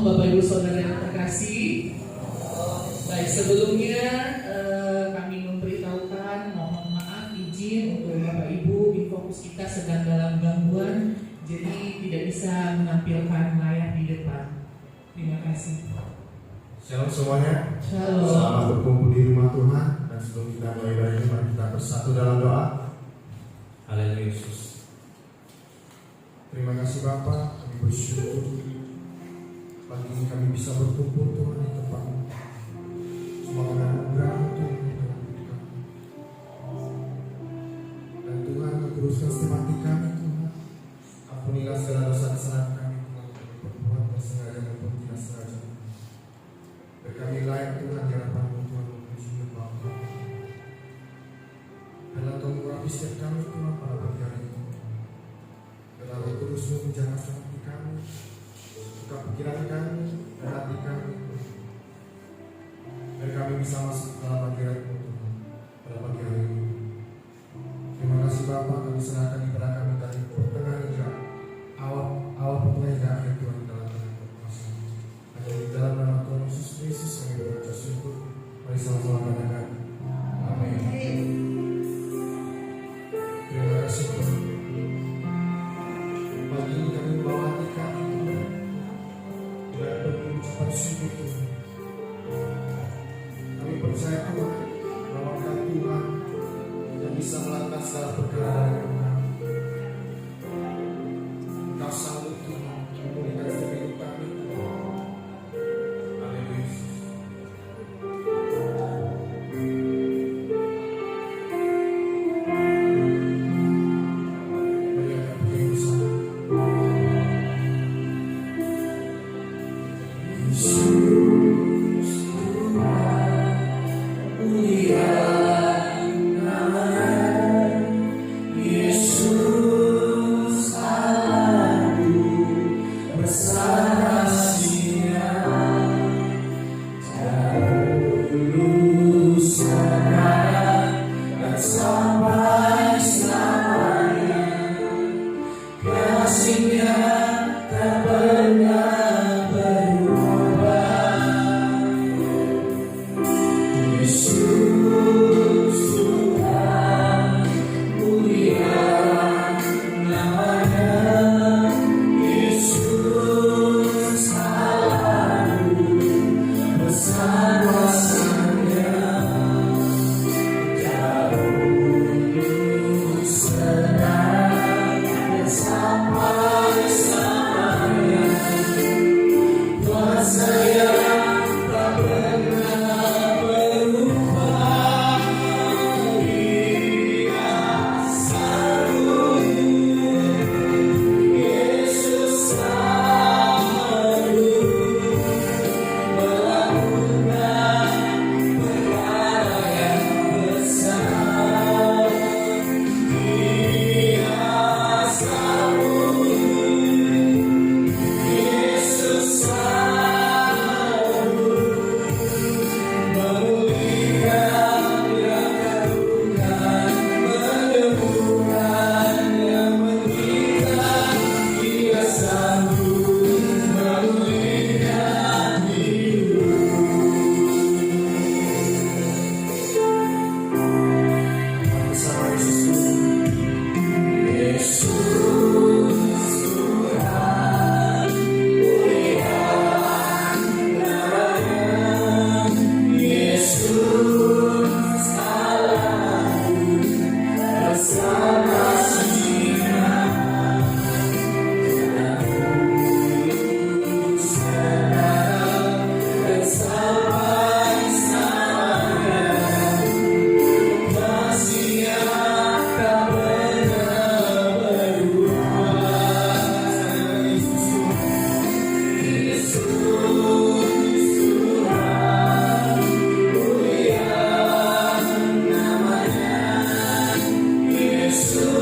Bapak Ibu Saudara yang terkasih. Baik, sebelumnya kami memberitahukan mohon maaf izin untuk Bapak Ibu, fokus kita sedang dalam gangguan, jadi tidak bisa menampilkan layar di depan. Terima kasih. Shalom semuanya. Shalom. Selamat berkumpul di rumah Tuhan. Dan sebelum kita mulai ibadah, mari kita bersatu dalam doa. Haleluya Yesus. Terima kasih Bapa, kami bersyukur pagi ini kami bisa berkumpul Tuhan di tempat-Mu. Semua anugerah Tuhan yang telah diberikan. Dan Tuhan teruskan setiap hati kami Tuhan. Ampunilah segala dosa kesalahan kami Tuhan, kami berbuat sengaja maupun tidak sengaja. Dan kami layak Tuhan di hadapan-Mu Tuhan memuji Bapa. Dan Tuhan mengurapi setiap kami Tuhan pada pagi hari ini. Dan Roh Kudus-Mu menjaga hati kami, buka pikiran kami dan hati kami, dan kami bisa masuk dalam hadirat-Mu Tuhan pada pagi hari ini. Terima kasih Bapa, kami serahkan ibadah kami dari pertengahan hingga awal pertengahan hingga akhir Tuhan di dalam tangan kuasa. Hanya di dalam nama Tuhan Yesus Kristus kami berucap syukur. Mari sama-sama katakan amin. Terima kasih Tuhan. Pagi ini kami membawa hati kami Tuhan dan berucapan syukur Tuhan. Kami percaya Tuhan bahwa Tuhan yang bisa melakukan segala perkara dari kami. Engkau sanggup Tuhan memulihkan setiap hidup kami Tuhan. Haleluya. Mari kita pergi bersama. Yesus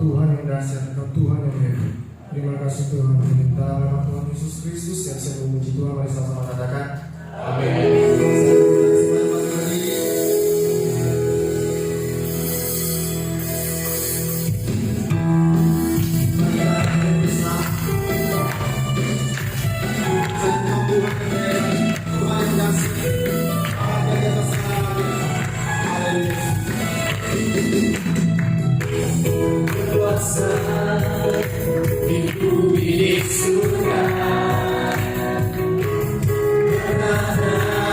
Tuhan yang dahsyat, Engkau Tuhan yang baik. Terima kasih Tuhan, dalam nama Tuhan Yesus Kristus yang saya memuji Tuhan, mari sama-sama katakan amin. Kuasa di bumi di surga, berada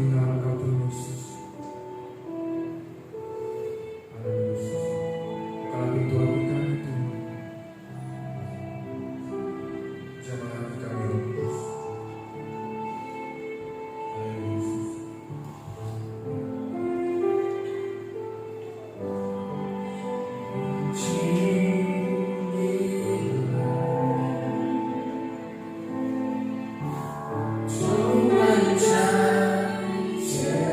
dalam Engkau Tuhan Yesus. Amin Yesus. Bukalah pintu hati kami Tuhan. Jamah hati kami Roh Kudus. Amin Yesus. Tuhan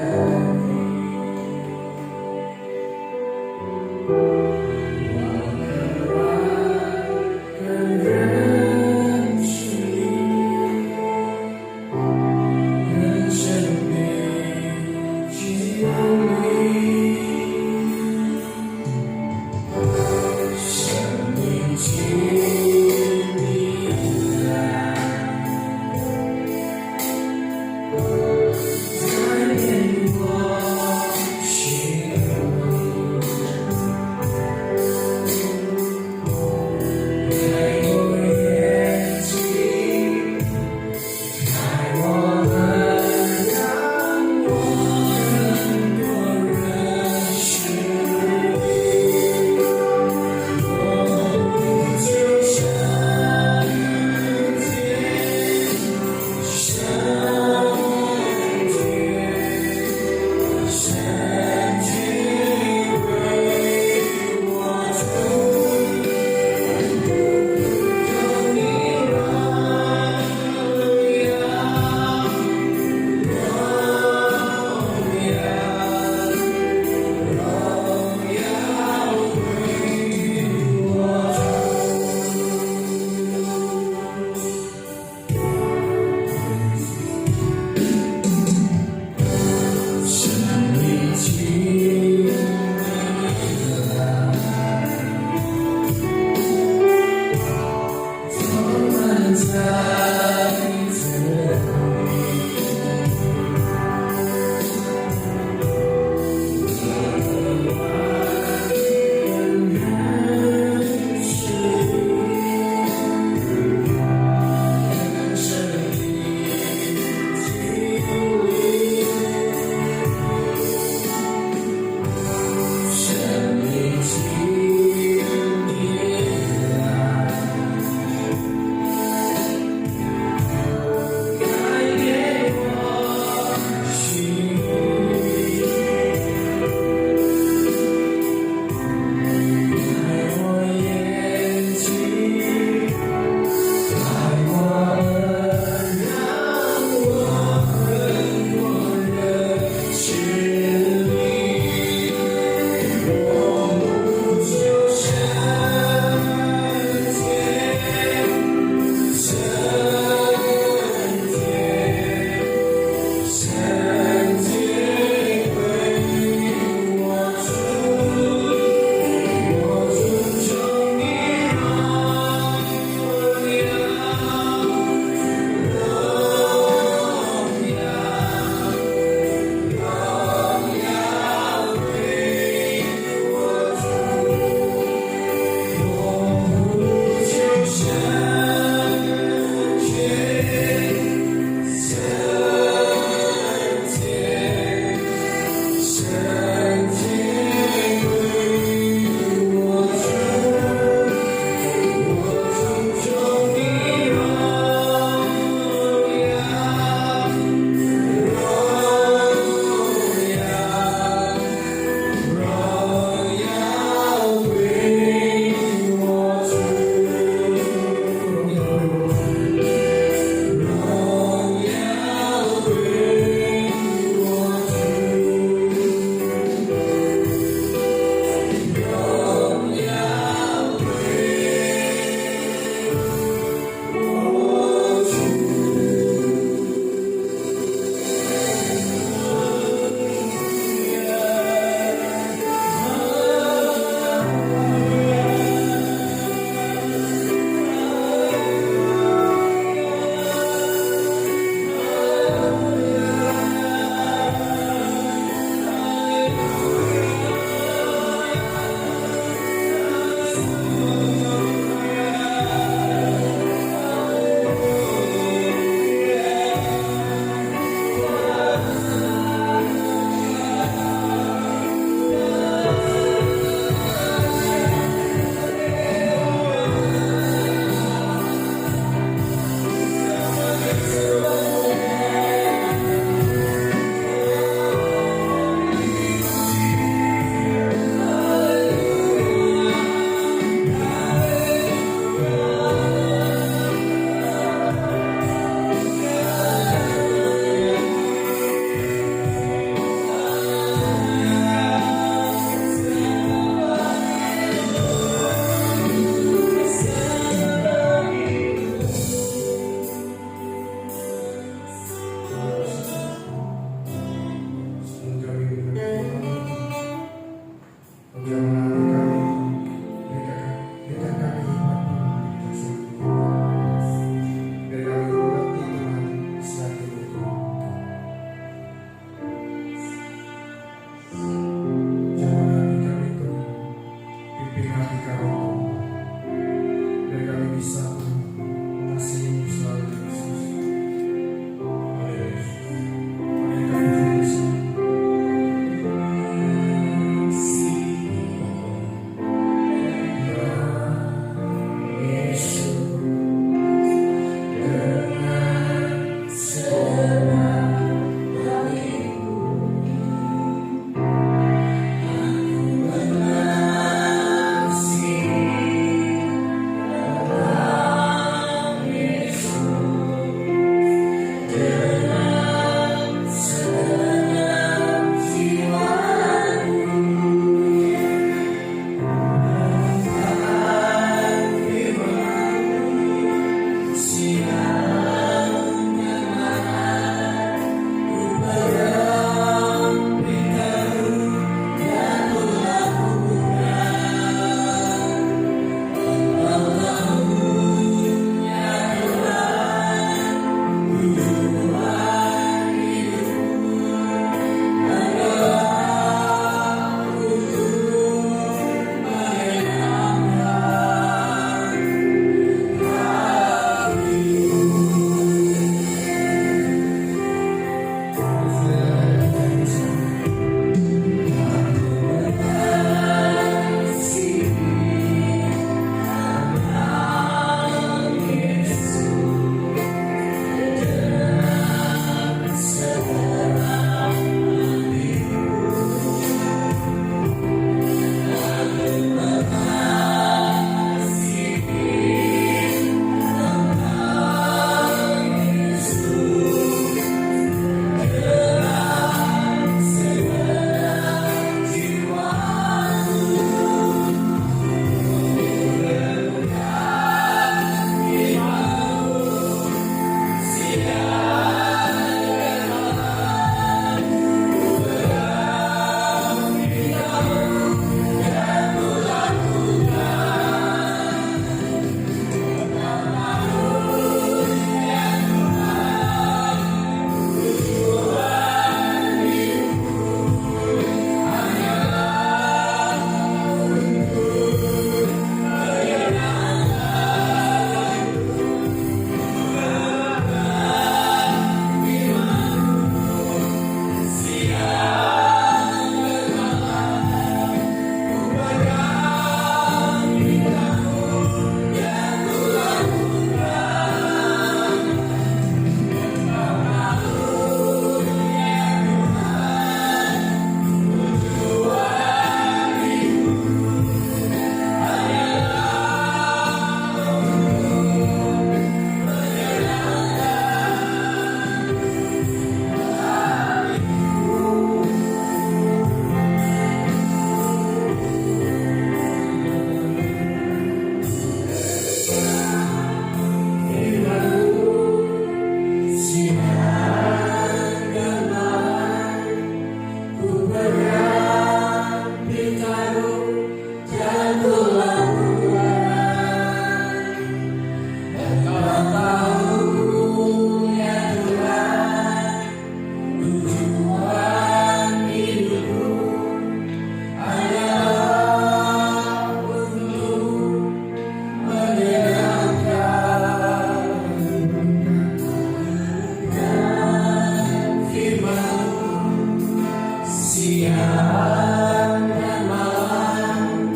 siang dan malam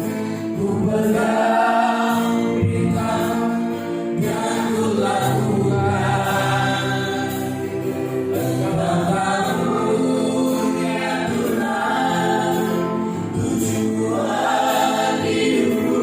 ku pegang bintang dan ku lakukan karunia Tuhan. Tujuan hidupku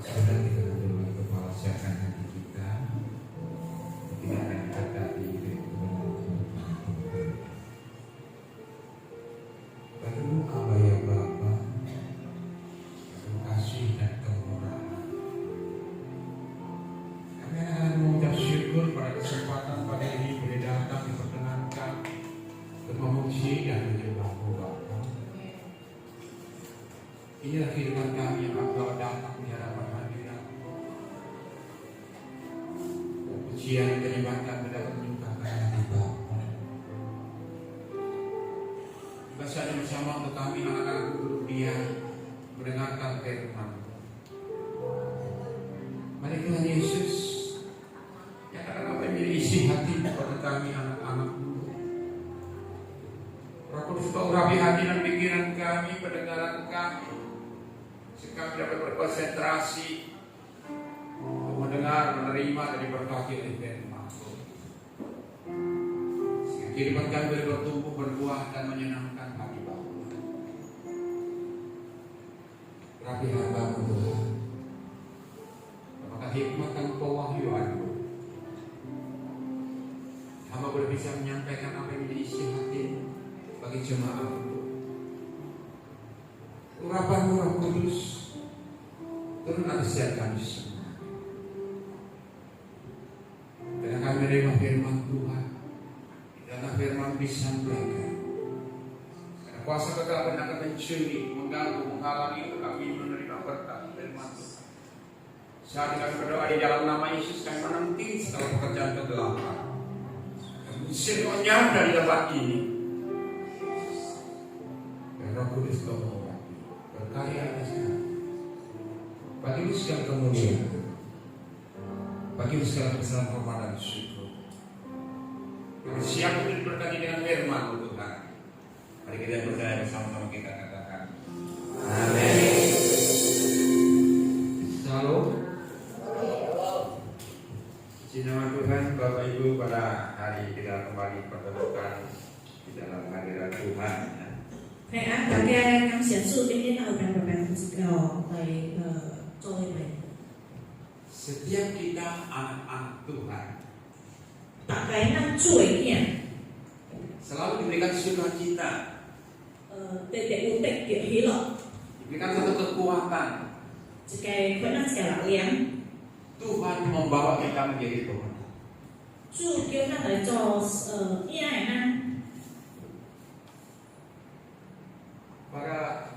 Saudara kita berdua kepala siapkan hati kita. Kita akan kata diri bagimu apa ya Bapa, kasih dan kemurahan. Kami akan mengucap syukur pada kesempatan pada ini boleh datang diperkenankan untuk memuji dan menyembah-Mu Bapa. Inilah kehidupan kami yang Engkau datang di hadapan hadirat-Mu. Pujian yang dilibatkan mendapat menyukakan hati Bapa. Juga saja bersama untuk kami anak-anak duduk diam mendengarkan firman. Mari Tuhan Yesus, yang akan apa yang menjadi isi hati kepada kami anak-anak-Mu. Roh Kudus Kau urapi hati dan pikiran kami, pendengaran kami, sehingga kami dapat berkonsentrasi untuk mendengar, menerima dan diberkati oleh firman. Sehingga kehidupan kami boleh bertumbuh, berbuah dan menyenangkan hati Bapa. Rapi hamba-Mu Tuhan, apakah hikmat dan pewahyuan-Mu, hamba boleh bisa menyampaikan apa yang menjadi isi hati bagi jemaat-Mu. Urapan Roh Kudus turun atas setiap kami semua. Dengan kami menerima firman Tuhan, karena firman disampaikan. Karena kuasa kegelapan akan mencuri, mengganggu, menghalangi kami menerima berkat firman Tuhan. Saat kami berdoa di dalam nama Yesus, kami menanti segala pekerjaan kegelapan. Kami usir konyang dari tempat ini. Dan Roh Kudus Kau berkarya atas kami. Bagi segala kemuliaan, bagi segala kesalahan, hormat dan syukur. Kami siap untuk diberkati dengan firman Tuhan. Mari kita percaya bersama-sama, kita katakan amin. Shalom. Puji nama Tuhan. Bapak Ibu, pada hari kita kembali pertemukan di dalam hadirat Tuhan. 平安，大家感謝主，今天我哋做呢位。 Setiap kita anak-anak Tuhan 大家咱主嘅囝， selalu diberikan sukacita, 特別有得着喜樂， diberikan satu kekuatan. 一個可能一個力量。 Tuhan membawa kita menjadi pemenang. 主叫咱來做囝嘅咱， Pada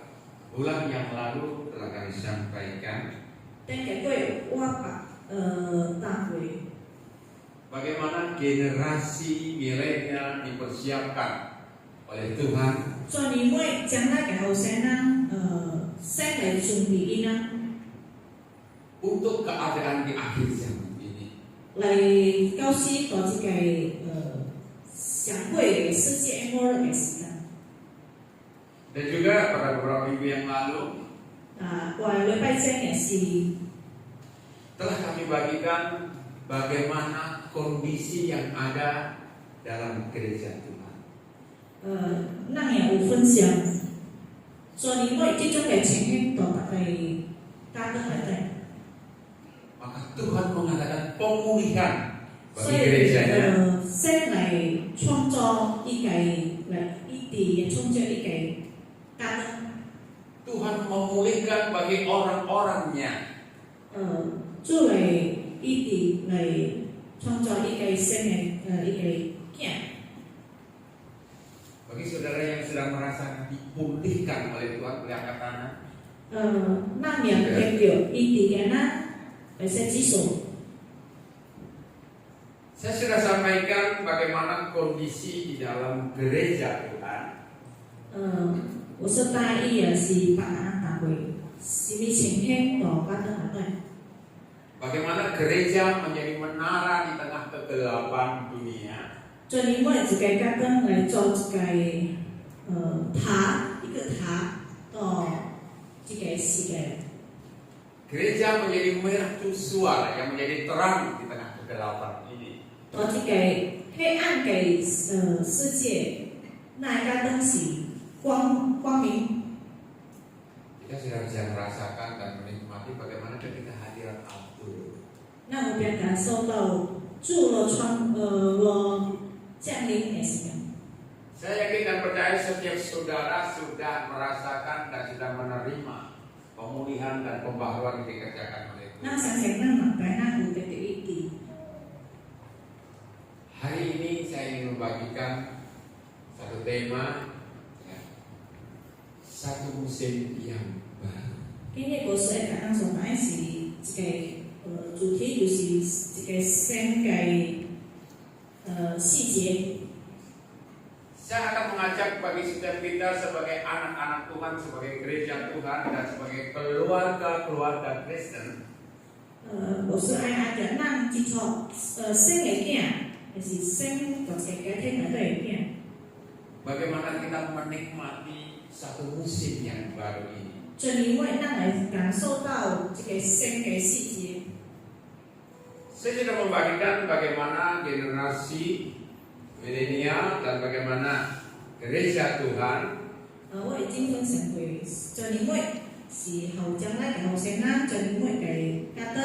bulan yang lalu telah kami sampaikan 但結果大会， Bagaimana generasi milenial dipersiapkan oleh Tuhan 所以我将来嘅后生人，先嚟準備伊啦， untuk keadaan di akhir zaman ini. 嚟教師到這個上會嘅世界末日嘅時間。 Dan juga pada beberapa minggu yang lalu 過禮拜正嘅是， telah kami bagikan bagaimana kondisi yang ada dalam gereja Tuhan. 咱也有分享，所以我這種嘅情形到大家家庭內底。 Maka Tuhan mengadakan pemulihan 所 bagi 以 gerejanya. 先嚟創造一個嚟一啲創造一個家庭， Tuhan memulihkan bagi orang-orangnya. 做嚟一啲嚟創造一個新嘅一個家。 Bagi saudara yang sedang merasa dipulihkan oleh Tuhan, boleh angkat tangan. 那面對着一啲嘅呢，嚟些指數。 Saya sudah sampaikan bagaimana kondisi di dalam gereja Tuhan. 我說大意啊是白眼大會，是咪情形到家庭內底？ Bagaimana gereja menjadi menara di tengah kegelapan dunia. 所以我哋自己家庭嚟做一個塔，一個塔到這個世界。 Gereja menjadi mercusuar yang menjadi terang di tengah kegelapan ini. 到這個黑暗嘅世界，那一個東西光明。 Kita sudah bisa merasakan dan menikmati bagaimana ketika hadirat Abdul. 那我便感受到住了降臨嘅時間。 Saya yakin dan percaya setiap saudara sudah merasakan dan sudah menerima pemulihan dan pembaharuan yang dikerjakan oleh 那 Tuhan. 相信咱明白咱有嘅第一啲。 Hari ini saya ingin membagikan satu tema, ya, satu musim yang baru. 今日我所講咱所講是一個主題，就是一個新嘅細節。 Saya akan mengajak bagi setiap kita sebagai anak-anak Tuhan, sebagai gereja Tuhan, dan sebagai keluarga-keluarga Kristen. 我說愛着咱接觸新嘅囝，就是新個家庭內底嘅囝。 Bagaimana kita menikmati satu musim yang baru ini. 就因為咱來感受到這個新嘅細節。 Saya sudah membagikan bagaimana generasi milenial dan bagaimana gereja Tuhan 我已經分享過，就因為是後將來嘅後生人，就因為嘅家庭。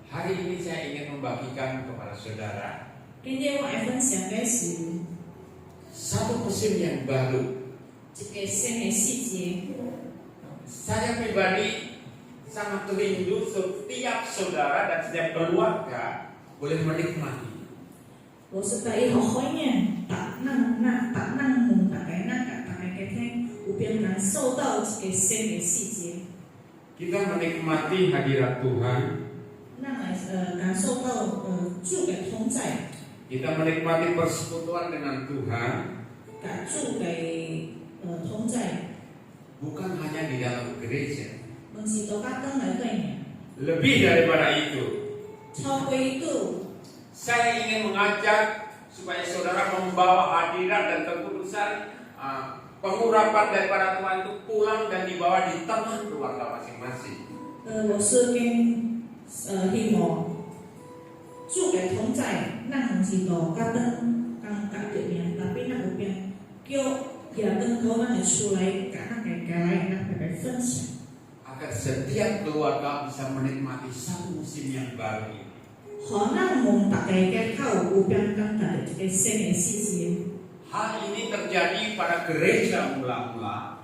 Hari ini saya ingin membagikan kepada saudara 今天我愛分享嘅是 satu musim yang baru. 這個新嘅細節。 Saya pribadi sangat rindu setiap saudara dan setiap keluarga boleh menikmati 我是第一好懷念，大家門大家家庭有邊感受到這個新嘅細節。 kita menikmati hadirat Tuhan, 咱來感受到主嘅同在， kita menikmati persekutuan dengan Tuhan, 甲主嘅同在， bukan hanya di dalam gereja. 唔是到家庭內底， Lebih daripada itu, 超過一個。 saya ingin mengajak supaya saudara membawa hadirat dan kekudusan pengurapan daripada Tuhan itu pulang dan dibawa di tengah keluarga masing-masing. 我是跟希望主嘅同在，咱唔是到家庭家邊，但係咱有邊叫也更多咱嘅出來，甲咱嘅家來，咱來分享。 Agar setiap keluarga bisa menikmati satu musim yang baru ini. 可能望大家嘅口有邊感覺一個新嘅細節。 Hal ini terjadi pada gereja mula-mula.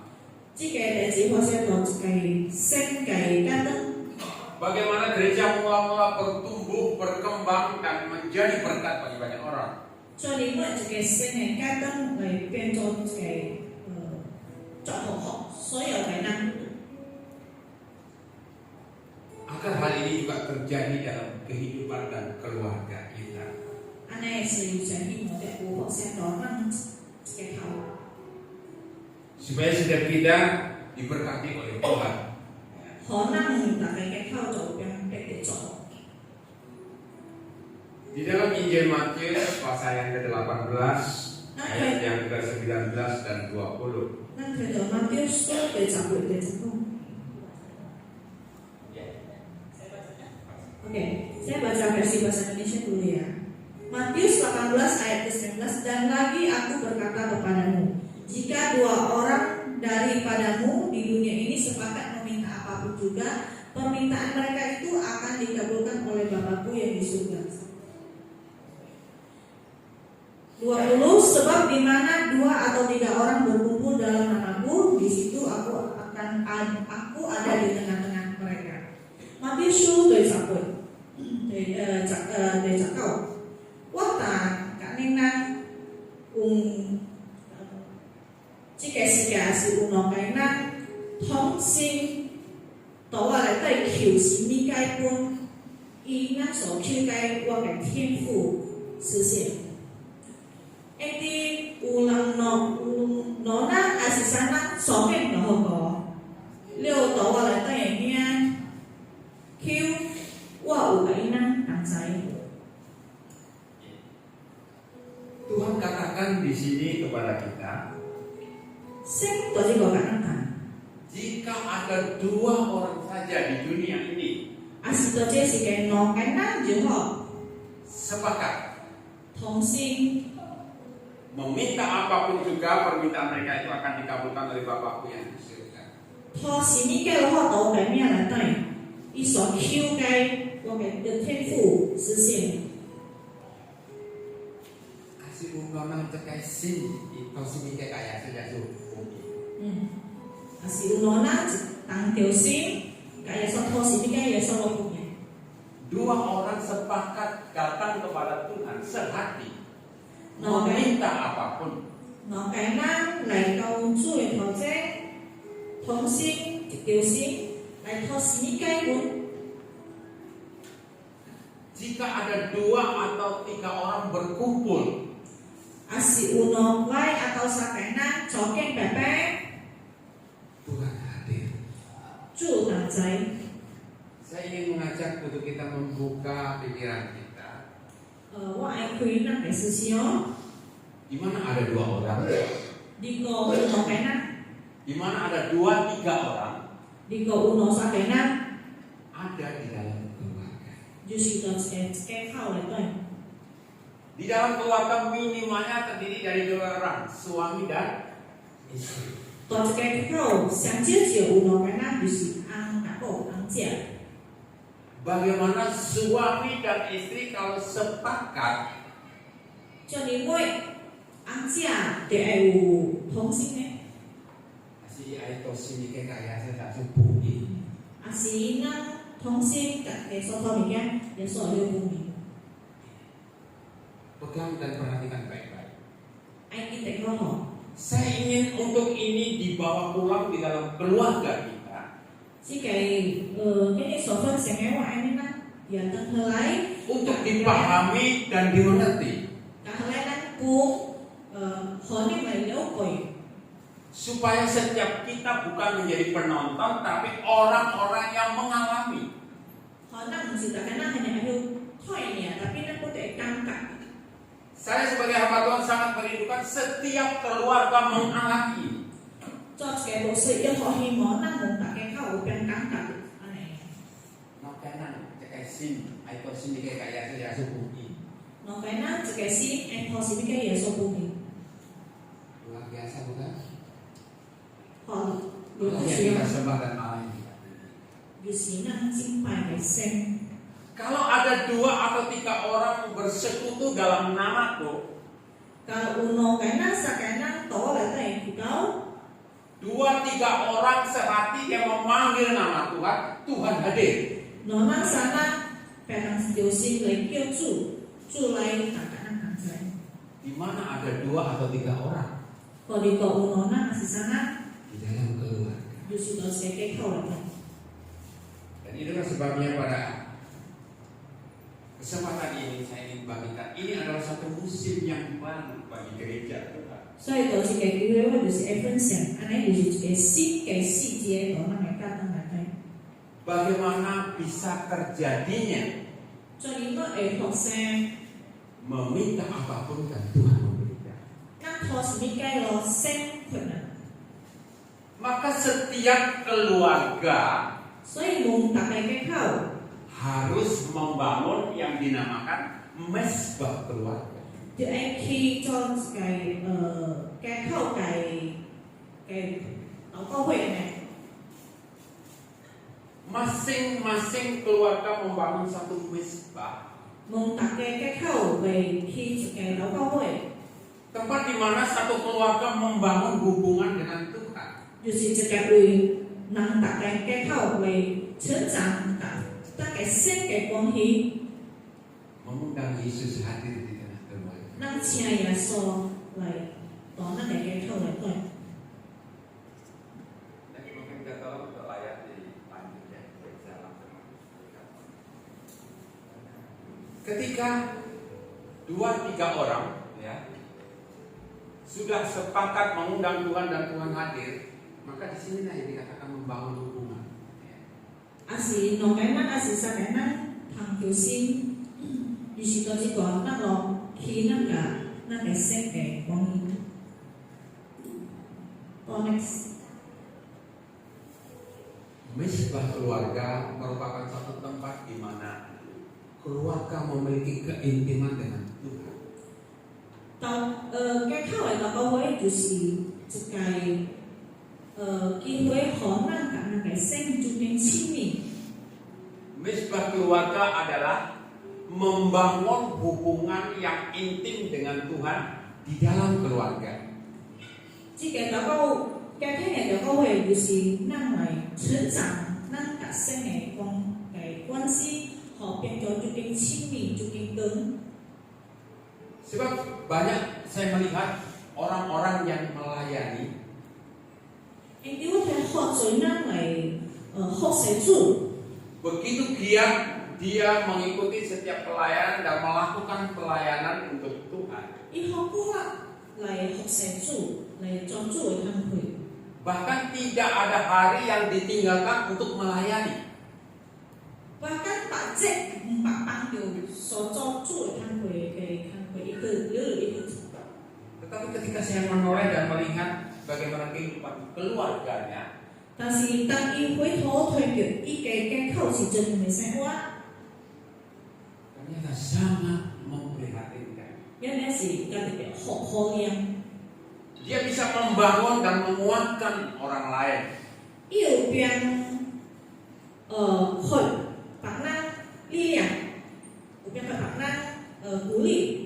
這個例子發生到一個新嘅家庭， Bagaimana gereja mula-mula bertumbuh, berkembang dan menjadi berkat bagi banyak orang. 所以因為一個新嘅家庭嚟變做一個祝福所有嘅人。 Agar ini juga terjadi dalam kehidupan dan keluarga kita. 安尼是有神希望在有福先到咱嘅头， Supaya setiap kita diberkati oleh Tuhan. 可能大家嘅口就變得嘅做。 Di dalam Injil Matius pasal yang ke-18 ayat yang ke-19 dan 20. 咱睇到馬丟書第10第19。Oke, saya baca versi bahasa Indonesia dulu ya. Matius 18 ayat ke-19, dan lagi aku berkata kepadamu, jika 2 orang daripadamu di dunia ini sepakat meminta apapun juga, permintaan mereka itu akan dikabulkan oleh Bapakku yang di surga. 20, sebab di mana 2 atau 3 orang berkumpul dalam namaku, di situ aku ada di tengah-tengah mereka. Matius 書第10第19，我但甲恁咱这个世界是有两个人同心，到我内底求神理解本，以咱所求解我嘅天赋实现。一啲有人攞咱还是啥咱所見就好個，了到我內底嘅囝，求我有甲咱同在。 Tuhan katakan di sini kepada kita, 先到呢個甲咱談， jika ada 2 orang saja di dunia ini 啊是到這是嘅兩個人就好， sepakat 同心。 meminta apapun juga, permintaan mereka itu akan dikabulkan oleh Bapakku yang di surga. 托是你嘅好到嘅咩內底，伊所求嘅我嘅天賦實現。 Kasih ungkapan terkait sin itu sini kayak sudah cukup. 啊是有兩人同條心，甲耶穌托是你嘅耶穌嘅。 2 orang sepakat datang kepada Tuhan sehati, Oke. meminta apapun. 兩個人嚟到主嘅頭前，同心一條心嚟托是你嘅本。 Jika ada 2 atau 3 orang berkumpul, 啊是有兩位atau 三個人坐經白白， Tuhan hadir. 主同在。 Saya ingin mengajak untuk kita membuka pikiran kita. 我愛開咱嘅思想， Di mana ada 2 orang, 呢個有兩個人， di mana ada 2-3 orang, 呢個有兩三個人， ada di dalam keluarga. 就是到一個口嚟對。 Di dalam keluarga minimalnya terdiri dari 2 orang, suami dan istri. 到一個口上少少有兩個人，就是翁甲某翁姐。 Bagaimana suami dan istri kalau sepakat 就你妹翁姐就會有同心嘅， si Aito sini kayak saya cukup ini. 啊是咱同心甲嘅所托物件，也所有分明。 Pegang dan perhatikan baik-baik. 愛記得好好。 Saya ingin untuk ini dibawa pulang di dalam keluarga kita. 即個呢所分享嘅話，呢也等佢嚟， Untuk dipahami dan dimengerti. 但係咧，咱顧可能嚟了解。 Supaya setiap kita bukan menjadi penonton, tapi orang-orang yang mengalami. 可能唔是大家hanya ada睇呢，tapi咱都得感覺。 Saya sebagai hamba Tuhan sangat merindukan setiap keluarga mengalami. 作一個牧師要學希望咱蒙大家較有邊感覺，安尼。 Makanan cekai sin, Aito sini kayak saya cukup ini. 儂個咱一個心，愛托是物嘅耶穌不明， Luar biasa bukan? 好， Itu 有 yang 需 kita 要， sembah dan Allah yang kita beri. 就是咱敬拜嘅神。 Kalau ada 2 atau 3 orang bersekutu dalam namaku, Kalau uno kena sakana to lete kita 2-3 orang sehati yang memanggil nama Tuhan, Tuhan hadir. nona sana petang sejauh lagi kêu cu lain katakan kancai. Di mana ada 2 atau 3 orang Kalau di kau unona asal sana di dalam keluarga. justru kalau saya kau lete. Dan itulah sebabnya pada kesempatan ini saya ingin bagikan, ini adalah satu musim yang baru bagi gereja Tuhan. 所以就是嘅機會，我就是會分享，安尼就是一個新嘅世界，同咱嘅家庭內底。 Bagaimana bisa terjadinya 所以我會學生， meminta apapun dan Tuhan memberikan. 咱拖什麼嘅咯，生困難。 Maka setiap keluarga 所以門大家嘅口， harus membangun yang dinamakan mesbah keluarga. 就係去做嘅嘅口嘅禱告會呢。 Masing-masing keluarga membangun satu mesbah, 門大家嘅口為去一個禱告會， tempat di mana satu keluarga membangun hubungan dengan Tuhan. 就是一個為人大家嘅口為成長大家新嘅關係。 Mengundang Yesus hadir di tengah keluarga. 咱請耶穌來到咱嘅嘅口內底。 Jadi mungkin kita tolong untuk ayat di lanjutnya dalam Ketika 2-3 orang ya sudah sepakat mengundang Tuhan dan Tuhan hadir, maka di sini yang dikatakan membangun hubungan. 啊是兩個人，啊是三個人，同條心，於是就是講咱個去咱個新嘅關係。Next， Mesbah keluarga merupakan satu tempat di mana keluarga memiliki keintiman dengan Tuhan. 到嘅口嘅禱告會就是一個機會，讓咱個嘅心注定親密。 Mesbah keluarga adalah membangun hubungan yang intim dengan Tuhan di dalam keluarga. 這個禱告嘅聽嘅禱告會就是咱來成長，咱個新嘅關係，和變咗注定親密，注定長。 Sebab banyak saya melihat orang-orang yang melayani 因為我睇學咗咱來學習主。 begitu giat dia mengikuti setiap pelayanan dan melakukan pelayanan untuk Tuhan. 伊好過來學習主，來專注嘅堂會。 Bahkan tidak ada hari yang ditinggalkan untuk melayani. Bahkan tak cek empat panggil所做主嘅堂會嘅堂會一個一個。 Tetapi ketika saya menoleh dan melihat bagaimana kehidupan keluarganya, 但是當伊回頭睇到伊嘅口是真嘅生活， ternyata sangat memprihatinkan. 原來是家己嘅好可憐。 Dia bisa membangun dan menguatkan orang lain. 伊有邊去別人力量，有邊別人鼓勵。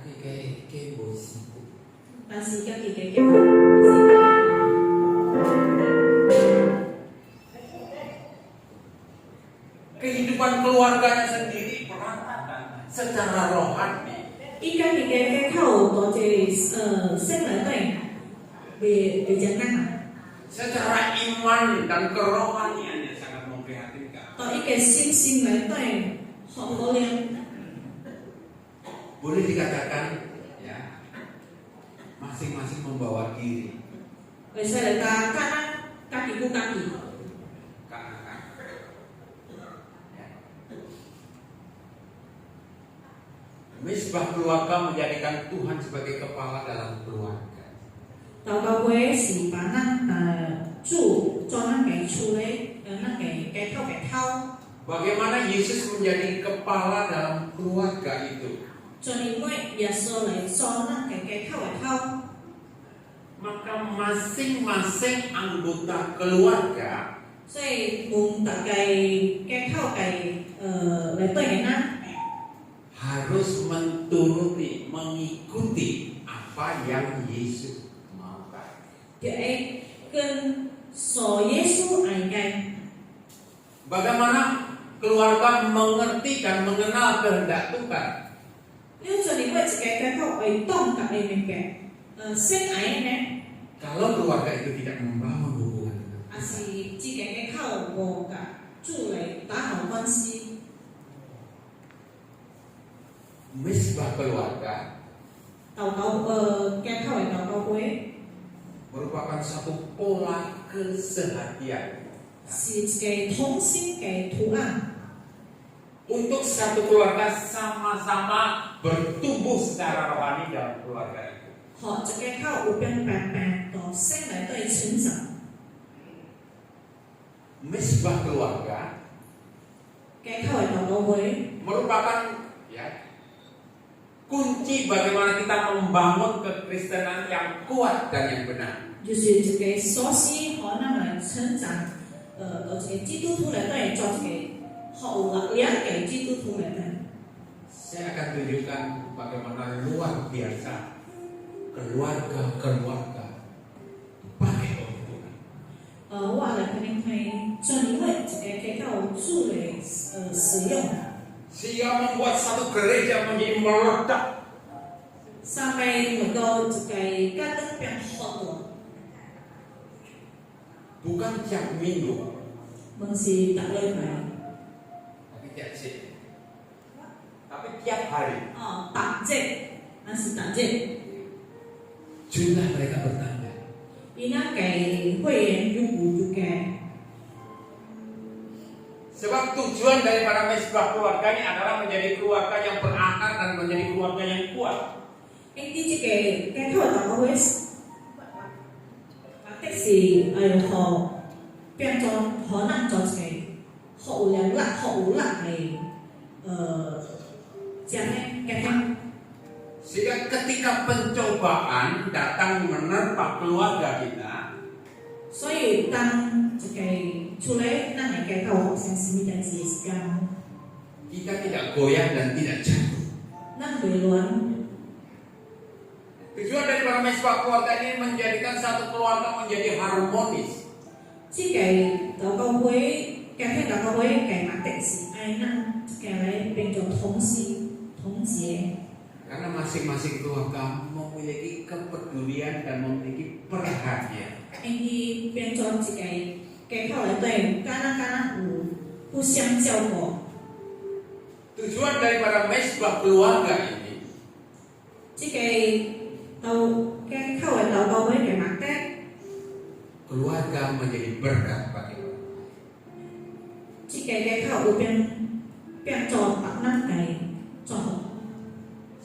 Kakek bosiku. 但是家己嘅Kehidupan keluarganya sendiri berantakan secara rohani. 伊家己嘅口多隻生來對，未正當啊。 Secara iman dan kerohaniannya sangat memprihatinkan. 到伊嘅心來對，好可憐。 Boleh dikatakan ya, masing-masing membawa diri. 為使嚟家己顧家己。 Mesbah keluarga menjadikan Tuhan sebagai kepala dalam keluarga. 禱告會是把咱主做咱嘅厝咧，咱嘅頭嘅頭。 Bagaimana Yesus menjadi kepala dalam keluarga itu? 就因為耶穌嚟做咱嘅頭嘅頭， Maka masing-masing anggota keluarga 所以門大家嘅頭嘅嚟對嘅咱。 harus menturuti, mengikuti apa yang Yesus maukan. 就係跟所耶穌愛嘅。 Bagaimana keluarga mengerti dan mengenal kehendak Tuhan? 你做你為自己嘅頭為當及你嘅先愛呢？ Kalau keluarga itu tidak membangun hubungan dengan 還是婆甲主嚟打好關係。 Mesbah keluarga Kaya kawai tau kau merupakan satu pola keseharian si cái thông sinh cái thủ ăn untuk satu keluarga sama-sama bertumbuh secara rohani dalam keluarga itu. họจะcái kau upian bạn bạn đó sinh lại tới成長 Mesbah keluarga cái kawai tau kau merupakan kunci bagaimana kita membangun kekristenan yang kuat dan yang benar. 就是这个所使可能来成長這個基督徒嚟都係做這個好了解基督徒嚟的。 Saya akan tunjukkan bagaimana luar biasa keluarga pakai orang Tuhan. 我嚟肯定係將因為這個給到主嚟使用的。 Sehingga membuat satu gereja menjadi meledak. Sampai nggak juga kadang yang hot Bukan tiap minggu, masih tak boleh tapi tiap sih. Tapi tiap hari. takjil masih takjil. Jumlah mereka bertambah. Ini kayak hujan juga. Sebab tujuan daripada mesbah keluarga ini adalah menjadi keluarga yang berakar dan menjadi keluarga yang kuat. Ini juga cái thôi tao có biết. Cái gì họ biến cho họ năng cho cái hậu lạc này cái Sehingga ketika pencobaan datang menerpa keluarga kita, 所以當這個出來讓你改到好像是你的自己 kita tidak goyah dan tidak jatuh. 那回亂 Tujuan daripada mesbah keluarga ini menjadikan satu keluarga menjadi harmonis. 這個禱告會改禱告會改目的是愛讓這個來變做同心同結 Karena masing-masing keluarga memiliki kepedulian dan memiliki perhatian. Ini 變做這個改禱來對剛剛有互相照顧 Tujuan daripada mesbah keluarga ini 這個改禱來禱告會改目的 keluarga menjadi berkat bagi orang. 這個改禱有變做白năng cái做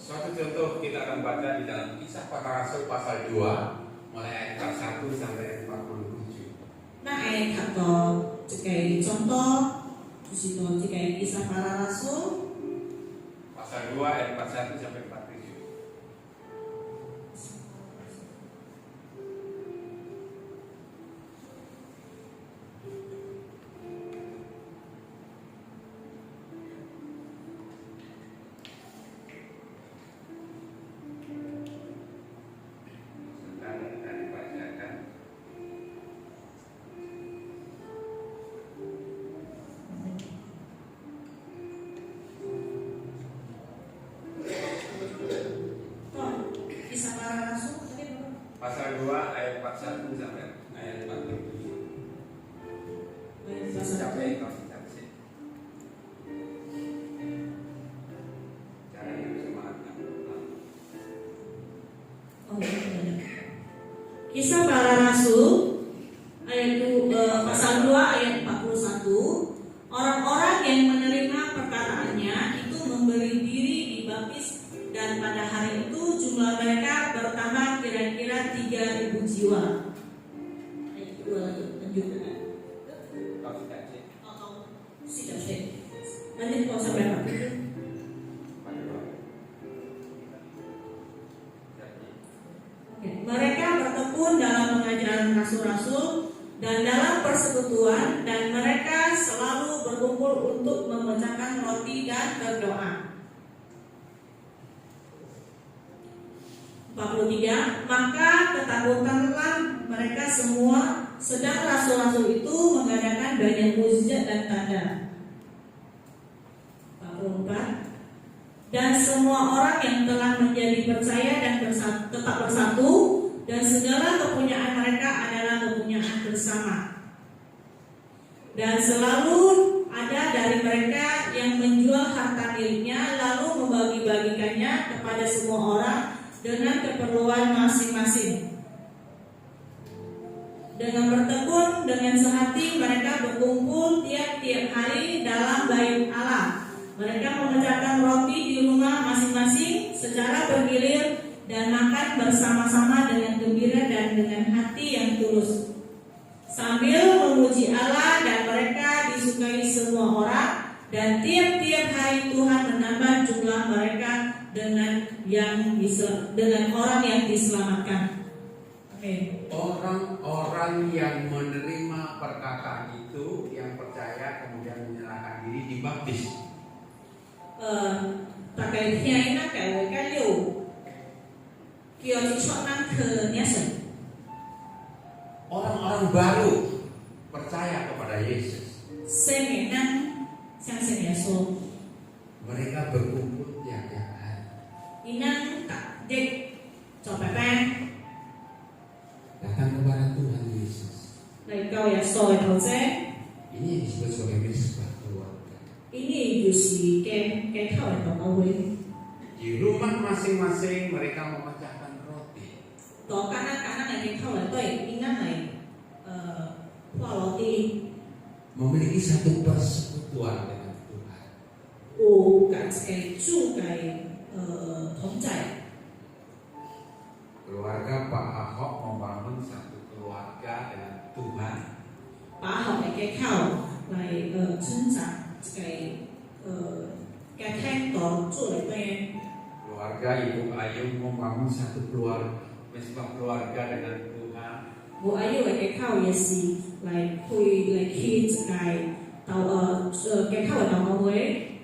Suatu contoh kita akan baca di dalam Kisah Para Rasul pasal 2 mulai ayat 41 sampai 47. 那愛讀到這個眾多，就是到這個以撒巴拉拉書 Pasal 2 ayat 41 sampai 47. Kisah para rasul tadi berapa? Pasal 2 ayat 41 sampai ayat 47. Sampai konsentrasi. Caranya semangat. Oh, iya. Kisah para rasul ayat pasal 2 ayat 41. Orang-orang yang menerima perkataannya itu memberi diri dibaptis dan pada hari itu jumlah mereka bertambah kira-kira 3.000 jiwa. Ayat kedua lagi lanjutkan. Konsentrasi. Tidak. Lanjut kalau sampai berapa? Mereka bertekun dalam pengajaran rasul-rasul dan dalam persekutuan dan mereka selalu berkumpul untuk memecahkan roti dan berdoa. 43. Maka ketakutanlah mereka semua, sedang rasul-rasul itu mengadakan banyak mukjizat dan tanda. 44. Dan semua orang yang telah menjadi percaya dan tetap bersatu, dan segala kepunyaan mereka adalah kepunyaan bersama. Dan selalu ada dari mereka yang menjual harta miliknya lalu membagi-bagikannya kepada semua orang dengan keperluan masing-masing. Dengan bertekun, dengan sehati mereka berkumpul tiap-tiap hari dalam bait Allah. Mereka memecahkan roti di rumah masing-masing secara bergilir dan makan bersama-sama dengan gembira dan dengan hati yang tulus, sambil memuji Allah, dan mereka disukai semua orang, dan tiap-tiap hari Tuhan menambah jumlah mereka dengan orang yang diselamatkan. Oke. Orang-orang yang menerima perkataan itu, yang percaya kemudian menyerahkan diri, dibaptis. 大概听那改为该六，叫一撮那可年生。 Orang-orang baru percaya kepada Yesus. 生命呢，相信耶稣， Mereka berkumpul tiap-tiap hari. 伊能打的做拜拜， Datang kepada Tuhan Yesus. 来到耶稣的头前， Ini yang disebut sebagai misbah keluarga. ini 就是给靠的祷告会。 Di rumah masing-masing mereka memecahkan roti. 到刚刚来给靠的对，应该来画楼梯， Memiliki satu persekutuan dengan Tuhan. 有感给主给同在。 Keluarga Pak Ahok membangun satu keluarga dengan Tuhan. 把好的给靠来成长给给看到做的对。 Keluarga Ibu Ayu membangun satu misbah keluarga dengan Tuhan. 我还有嘅靠也是来去这个嘅靠嘅祷告會，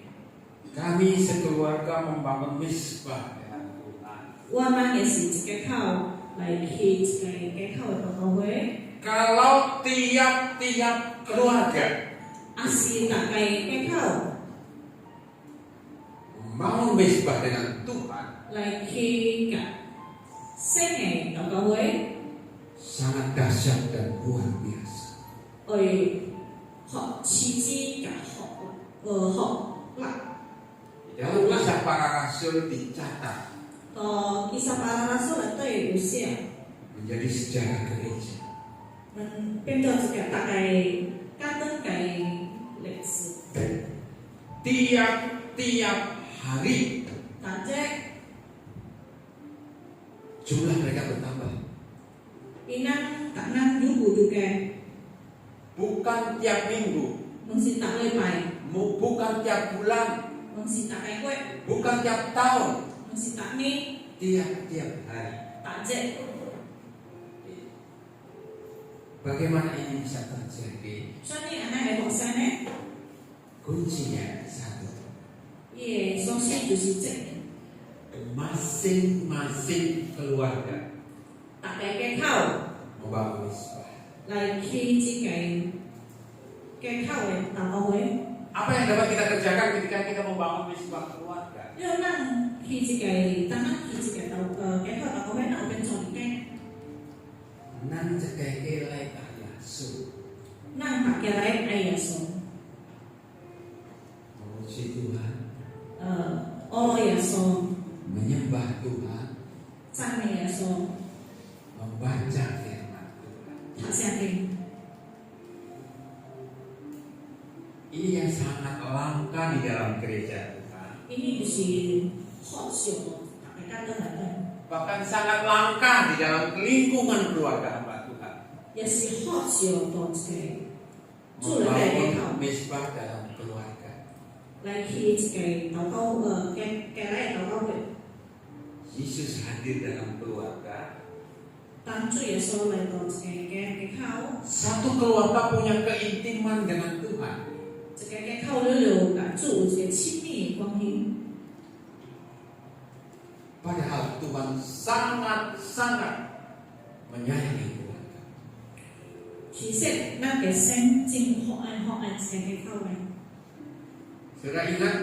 Kami sekeluarga membangun misbah dengan Tuhan. 我們也是一個靠來去這個嘅靠嘅禱告會， Kalau tiap-tiap keluarga 也是大概嘅靠 membangun misbah dengan Tuhan, 來去嘅新嘅禱告會， sangat dahsyat dan luar biasa. 去學奇蹟嘅學啦。 Dalam kisah para rasul dicatat Kisah para rasul itu usia menjadi sejarah gereja. 變咗一個大概簡單嘅歷史。 Tiap-tiap hari 大家 jumlah mereka bertambah. inang taknang yubu juga Bukan tiap minggu, mesti tak lepai bukan tiap bulan, mesti tak kue bukan tiap tahun, mesti tak ni tiap-tiap hari. tak je. Bagaimana ini bisa terjadi? So ni anak yang sana Kuncinya satu. ye sosi就是这 Masing-masing keluarga tak kayak kau membangun misbah. 来去这个给靠的祷告会， Apa yang dapat kita kerjakan ketika kita membangun misbah keluarga? 要让去这个当然去这个给靠祷告会，那我们做一个， Nan cekeke lai Yesus 让大家来爱耶稣， memuji Tuhan, 爱耶稣， menyembah Tuhan, 赞美耶稣， membaca firman Tuhan. 他相信。 Ini yang sangat langka di dalam gereja Tuhan. Ini就是好笑咯，大家都嚟嘅， Bahkan sangat langka di dalam lingkungan keluarga hamba Tuhan. 也是好笑到這個做嚟嘅 Membangun misbah dalam keluarga. 嚟去這個禱告嘅嚟禱告會， Yesus hadir dalam keluarga. 當主耶穌嚟到這個嘅靠， Satu keluarga punya keintiman dengan Tuhan. 這個嘅靠了甲主有一個親密嘅關係， Padahal Tuhan sangat-sangat menyayangi keluarga. 其實咱嘅心真好愛這個嘅靠嘅。 Saudara ingat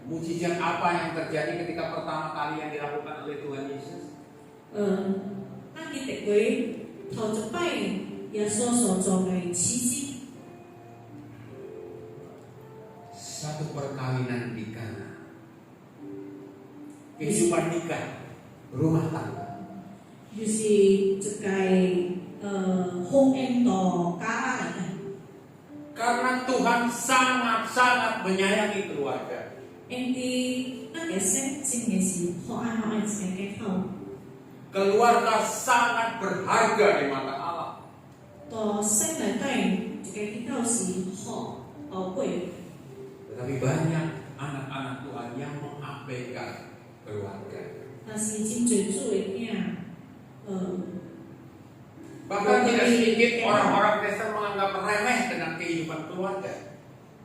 mujizat apa yang terjadi ketika pertama kali yang dilakukan oleh Tuhan Yesus? 咱記得佢頭一擺耶穌所做嘅奇蹟， satu perkawinan di Kana. Kehidupan nikah, rumah tangga. 就是这个婚姻到家来的， Karena Tuhan sangat-sangat menyayangi keluarga. 因为那个圣经的是好爱好爱一个家口， Keluarga sangat berharga di mata Allah. 到圣内底一个家口是好宝贵， Tetapi banyak anak-anak Tuhan yang mengabaikan keluarga. 但是真侪主的囝， Bahkan tidak sedikit orang-orang Kristen menganggap remeh dengan kehidupan keluarga.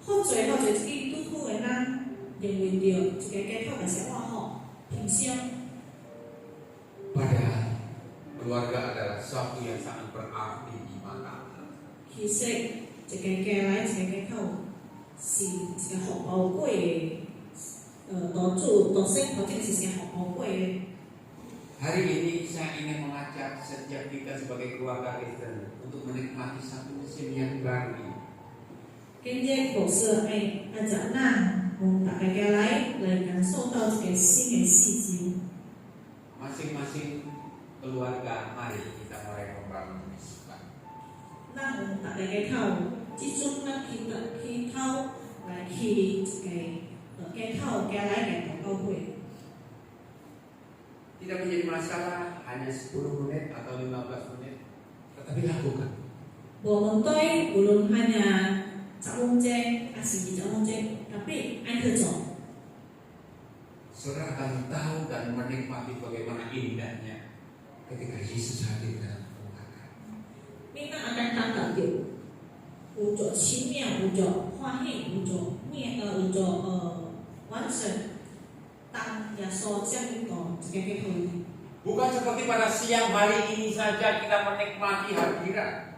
好侪好侪基督徒的人认为着一个家口是偌好平常， Padahal keluarga adalah sesuatu yang sangat berarti di mata Allah. 其实一个家来一个家口是一个好宝贵的，到主到圣头这个是一个好宝贵的。 Hari ini saya ingin mengajak setiap kita sebagai keluarga Kristen untuk menikmati satu musim yang baru. 今日牧师爱咱大家来感受到这个新的世界。 Masing-masing keluarga, mari kita mulai membangun misbah. 咱大家口，即种咱去口来去这个家口家来来到教会。 Tidak menjadi masalah hanya 10 menit atau 15 menit, tetapi lakukan. 无问题，无论hanya 10分钟还是20分钟，tapi爱去做。 Saudara akan tahu dan menikmati bagaimana indahnya ketika Yesus hadir dalam keluarga. 你咱akan 感觉到有着奇妙，有着欢喜，有着有着完成。当耶稣降临到这个家口里。 Bukan seperti pada siang hari ini saja kita menikmati hadirat.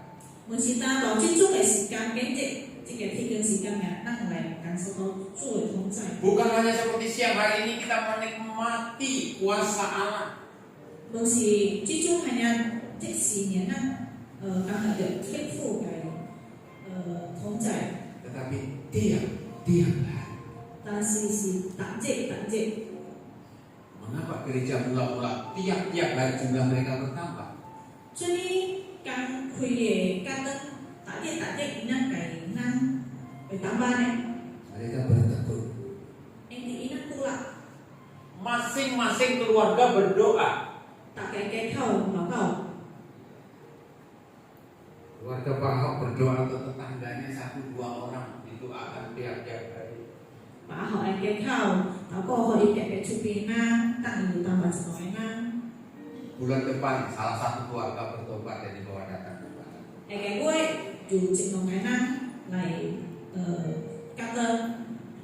唔是单到即种嘅时间，紧即个天光时间呀，咱来感受到主嘅同在。 Bukan hanya seperti siang hari ini kita menikmati kuasa Allah. 唔是即种系呀，即时年咱感觉到天父嘅同在， Tetapi tiap hari. 但是当日。 Mengapa gereja mula-mula tiap-tiap hari jumlah mereka bertambah? 所以刚开嘅家灯，当日伊咱家咱会当班嘅， Mereka bertekun. 因为伊咱顾啦， Masing-masing keluarga berdoa. 大家家口祷告。 Keluarga Pak Ahok berdoa untuk tetangganya 1-2 orang didoakan tiap-tiap hari. 把好嘅家口祷告可以夾嘅出邊啦，當然當埋一個啦。 Bulan depan salah satu keluarga bertobat dan dibawa datang kepada. 下個月就一兩個啦嚟夾到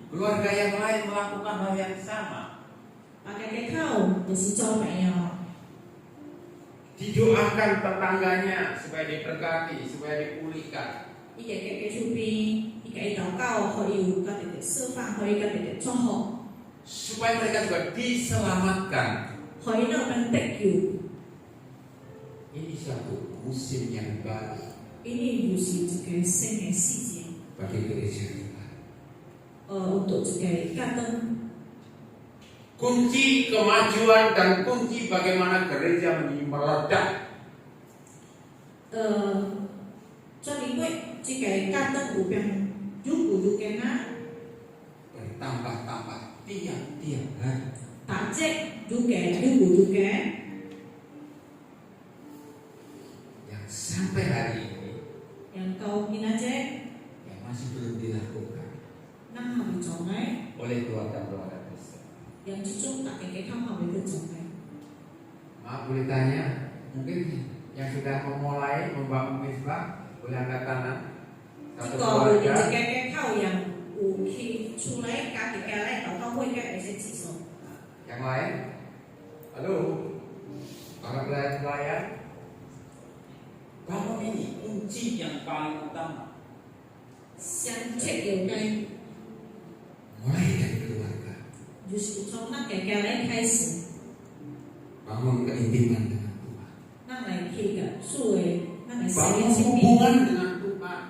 Keluarga yang lain melakukan hal yang sama. 大家家口就是做朋友， Didoakan tetangganya supaya diberkati, supaya dipulihkan. 伊個夾嘅出邊，伊個禱告可以有個啲釋放，可以個啲祝福， Supaya mereka juga diselamatkan. 可以讓人得救。 Ini satu musim yang baru 呢就是一個新嘅世界， bagi gereja kita. untuk 一個家燈。 Kunci kemajuan dan kunci bagaimana gereja menjadi meledak. 做禮拜這個家燈有變越過越緊啦， Bertambah-tambah tiap-tiap hari. 大隻越過越緊。 Yang sampai hari ini yang kau minat yang masih belum dilakukan năng học chọn ấy oleh keluarga-keluarga Kristen. yang chung tak cái không học về chọn ấy Maaf boleh tanya, mungkin yang sudah memulai membangun misbah boleh angkat tangan. Satu còn những keluarga. cái khâu yang khi chu lấy các cái lấy ở không quên cái sẽ chỉ số Yang lain? Halo, para pelayan. Bangun ini kunci yang paling utama. xem check điều này Mulai dari keluarga. justru trong các cái lấy khai始 Bangun keintiman dengan Tuhan. năng này khi gặp xuôi năng này sẽ Bangun sinh hubungan dengan Tuhan.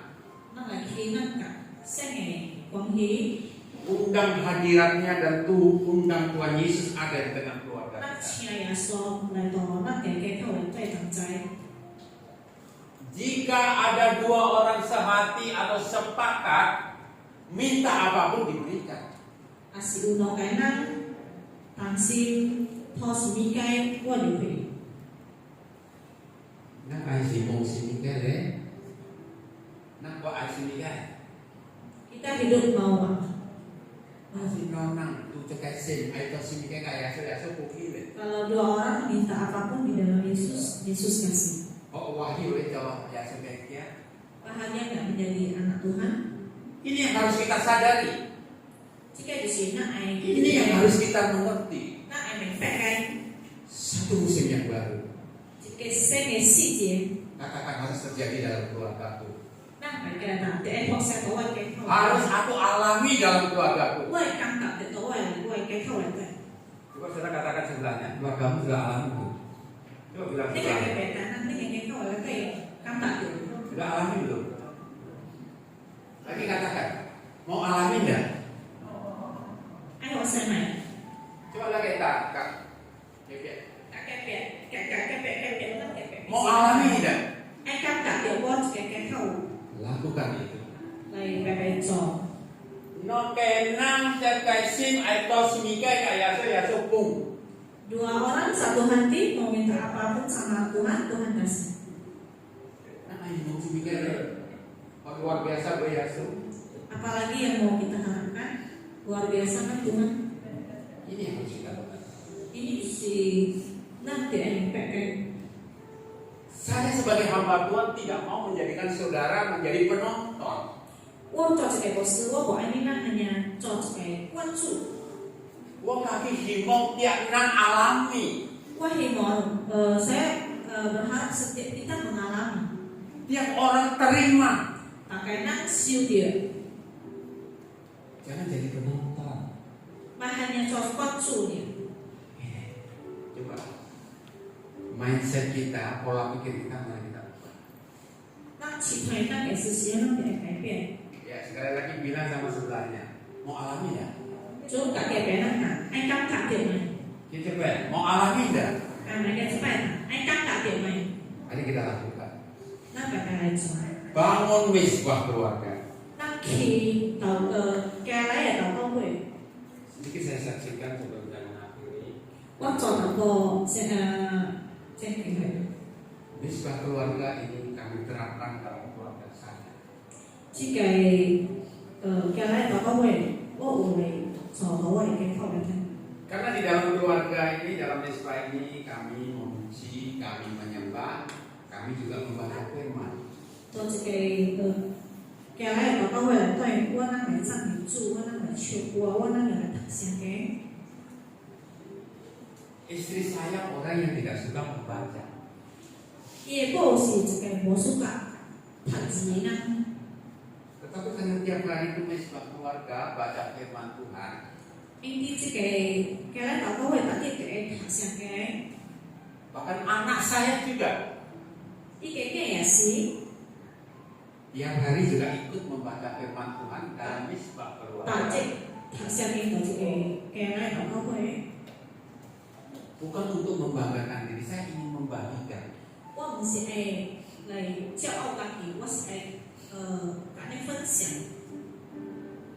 năng này khi năng gặp sẽ ngày quan hỷ. undang hadiratnya dan undang Tuhan Yesus ada di tengah keluarga 咱 kita. 请耶稣来到咱家家口的最同在。 Jika ada dua orang sehati atau sepakat, minta apapun diberikan. 啊是有两个人同心讨什么该我就会。 Nak ai si mong si Miguel Nak ko ai si Miguel. Kita hidup mau apa? Si nonang tu cekai sim ai to si Miguel kaya sudah sepuki le. Kalau dua orang minta apapun di dalam Yesus, Yesus kasih. Oh wahyu le jawab ya sebaiknya. Bahagia nggak menjadi anak Tuhan? Ini yang harus kita sadari. Jika di sini ai Ini yang harus kita mengerti. nak ai memperkai Satu musim yang baru. jika saya sih Katakan harus terjadi dalam keluargaku. nak mereka nak dia mau saya tahu cái không. Harus aku alami dalam keluargaku. Gue cảm cảm được tahu gue cái không là Coba saudara katakan sebelahnya, keluargamu sudah alami belum? Coba bilang Thế cái sebelahnya, bề ta năng thế cái không là cái cảm tạ được. sudah alami belum? Lagi katakan, mau alami enggak? Ai hỏi xem này, Coba lagi tak, Kak. Oke. cái bề cái bề nó cái bề. Mau alami enggak? Ai cảm tạ được gue cái không Lakukan itu. này bề trò. No kenang cekai sim atau semikai kaya saya sopung. Dua orang satu hati mau minta apapun sama Tuhan, Tuhan kasih. Nah, ini mau semikai luar biasa beryasu. Apalagi yang mau kita harapkan luar biasa kan Tuhan. Ini yang harus kita lakukan. Ini si nanti yang pakai. Saya sebagai hamba Tuhan tidak mau menjadikan saudara menjadi penonton. 我做这个不是，我不爱你那hanya 做这个关注。 Wong kaki himau tiap nang alami. 我希望saya berharap setiap kita mengalami. Tiap orang terima. Pakai nak siu dia. Jangan jadi penonton. Hanya 做关注dia. Coba mindset kita, pola pikir kita mari kita ubah. 那其他那个是谁能给改变？ Ya sekali lagi bilang sama sebelahnya, mau alami ya? 就改变那个，爱感觉点吗？ Kita coba, mau alami enggak? 那个是拜，爱感觉点吗？ Mari kita lakukan. 那拜拜来做。 Bangun misbah keluarga. 那去到家来的到会， Sedikit saya saksikan sebelum saya mengakhiri. 我做那个这个会。 Misbah keluarga ini kami terapkan dalam keluarga saya. 这个家来到会，我有来做好我的给好来听。 Karena di dalam keluarga ini, dalam misbah ini kami memuji, kami menyembah, kami juga membaca firman. 做这个家来到会，对我那来赞美主，我那来唱歌，我那来读圣经。 Istri saya orang yang tidak suka membaca. 伊个某是一个无suka 读字的人。 Tetapi karena tiap hari itu misbah keluarga, baca firman Tuhan, 因为这个家来到会，大家就会读圣经。 bahkan anak saya juga 伊个个也是， tiap hari juga ikut membaca firman Tuhan dalam misbah 大 keluarga. 家读圣经就这个家来到会。 Bukan untuk membanggakan diri, saya ingin membagikan. 我唔是会来骄傲家己，我是会甲你分享。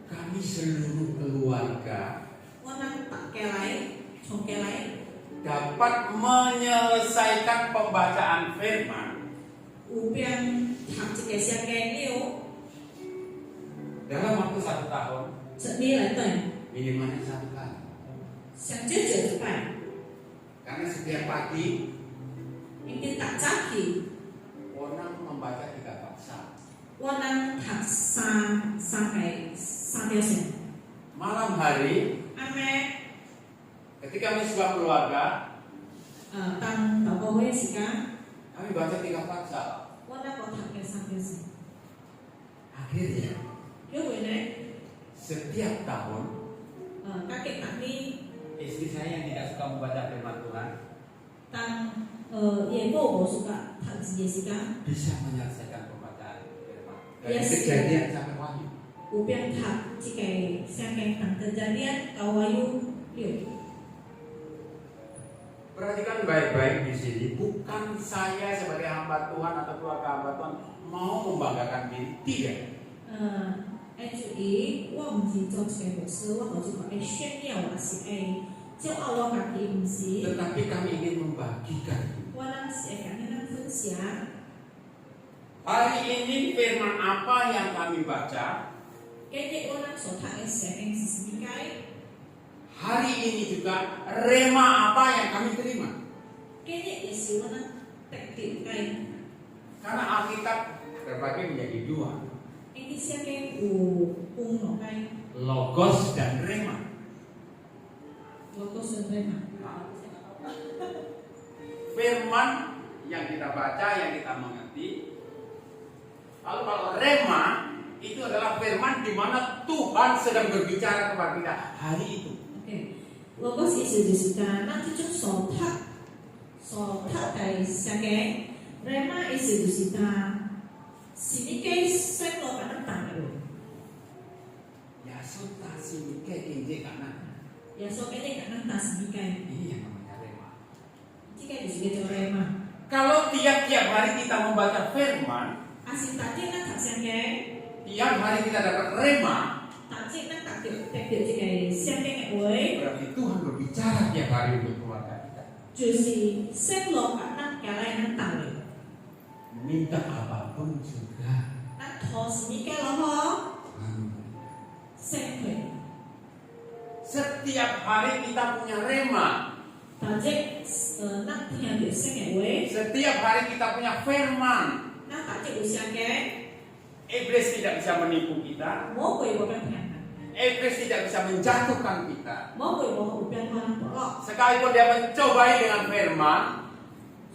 Kami seluruh keluarga 我咱大家来，从家来。 dapat menyelesaikan pembacaan firman 有边读一个圣经了， dalam waktu 1 tahun, 一年来等， minimalnya 1 kali. 上少少一摆， Karena setiap pagi, 因为大早起， Onang membaca 3 pasal. 我咱读三条线。 Malam hari, 阿妹， ketika misbah keluarga, 当祷告会的时间， kami baca 3 pasal. 我咱无读嘅三条线。 Akhirnya, 因为呢， setiap tahun, 大家逐年， Istri saya yang tidak suka membaca firman Tuhan, 当也某无suka 读字嘅时间， bisa menyelesaikan pembacaan firman. Dari Yes. kejadian sampai wahyu. 有边读这个圣经当Kejadian Wahyu 6. Perhatikan baik-baik di sini. Bukan saya sebagai hamba Tuhan atau keluarga hamba Tuhan mau membanggakan diri, tidak. 要注意，我唔是做一个牧师，我好像会炫耀，还是会骄傲我家己，唔是。 Tetapi kami ingin membagikan. 我咱是会跟咱分享。 Hari ini firman apa yang kami baca? 今日我咱所读的圣经是什么解？ Hari ini juga rema apa yang kami terima? 今日也是我咱得到解。 Karena Alkitab terbagi menjadi dua, 因为圣经有分两解， Logos dan Rema. 我都是对嘛。 Firman yang kita baca, yang kita mengerti. Lalu kalau Rema itu adalah firman di mana Tuhan sedang berbicara kepada kita hari itu. OK，我个意思就是讲，咱这种所读的圣经，人嘛意思就是讲，是你给生活把咱打的， Yesus kasih kekinje karena 耶稣给你讲咱打什么解？ ini yang namanya Rema. 这个就是叫人嘛。 Kalau tiap-tiap hari kita membaca firman, 啊是大家咱读圣经， tiap hari kita dapat Rema, 大家咱得到这个圣经的话， berarti Tuhan berbicara tiap hari untuk keluarga kita. 就是生活把咱加来咱打的， Minta apapun juga. 咱图什么解咯吼？ 生活。 Setiap hari kita punya Rema. 大家咱听到圣经的话。 Setiap hari kita punya firman. 咱大家有圣经， Iblis tidak bisa menipu kita. 魔鬼无变骗咱， Iblis tidak bisa menjatuhkan kita. 魔鬼无有变骗咱不咯。 Sekalipun dia mencobai dengan firman,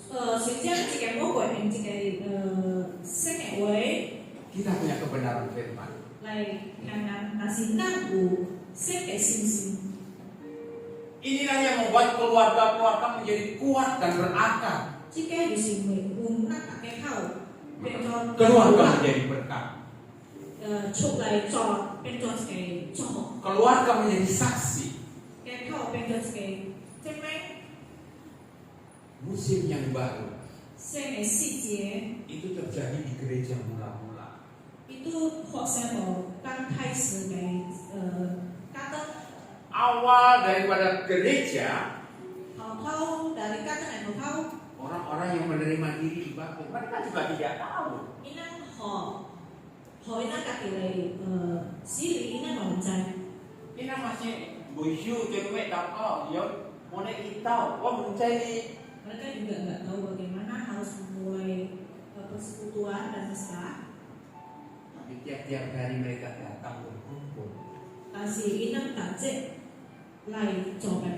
首先这个魔鬼用这个圣经话 kita punya kebenaran firman. 来看咱，但是咱有圣经信心， Inilah yang membuat keluarga-keluarga menjadi kuat dan berakar. 这个就是为咱大家好变做 Keluarga menjadi berkat. 出来做变做一个祝福， Keluarga menjadi saksi. 家口变做一个证明。 Musim yang baru 圣经细节， itu terjadi di gereja mula-mula. itu 发生无刚开始的加登。 Awal daripada gereja, 头 dari kata yang tahu orang-orang yang menerima diri dibaptis, mereka juga tidak tahu. inang ho inang kaki lay sili inang mau mencari Ini masih busyu cewek tak ya mau tahu, wah mencari. mereka juga nggak tahu bagaimana harus memulai persekutuan dan mesra. Tapi tiap-tiap hari mereka datang berkumpul. Kasih inang tajik lay coba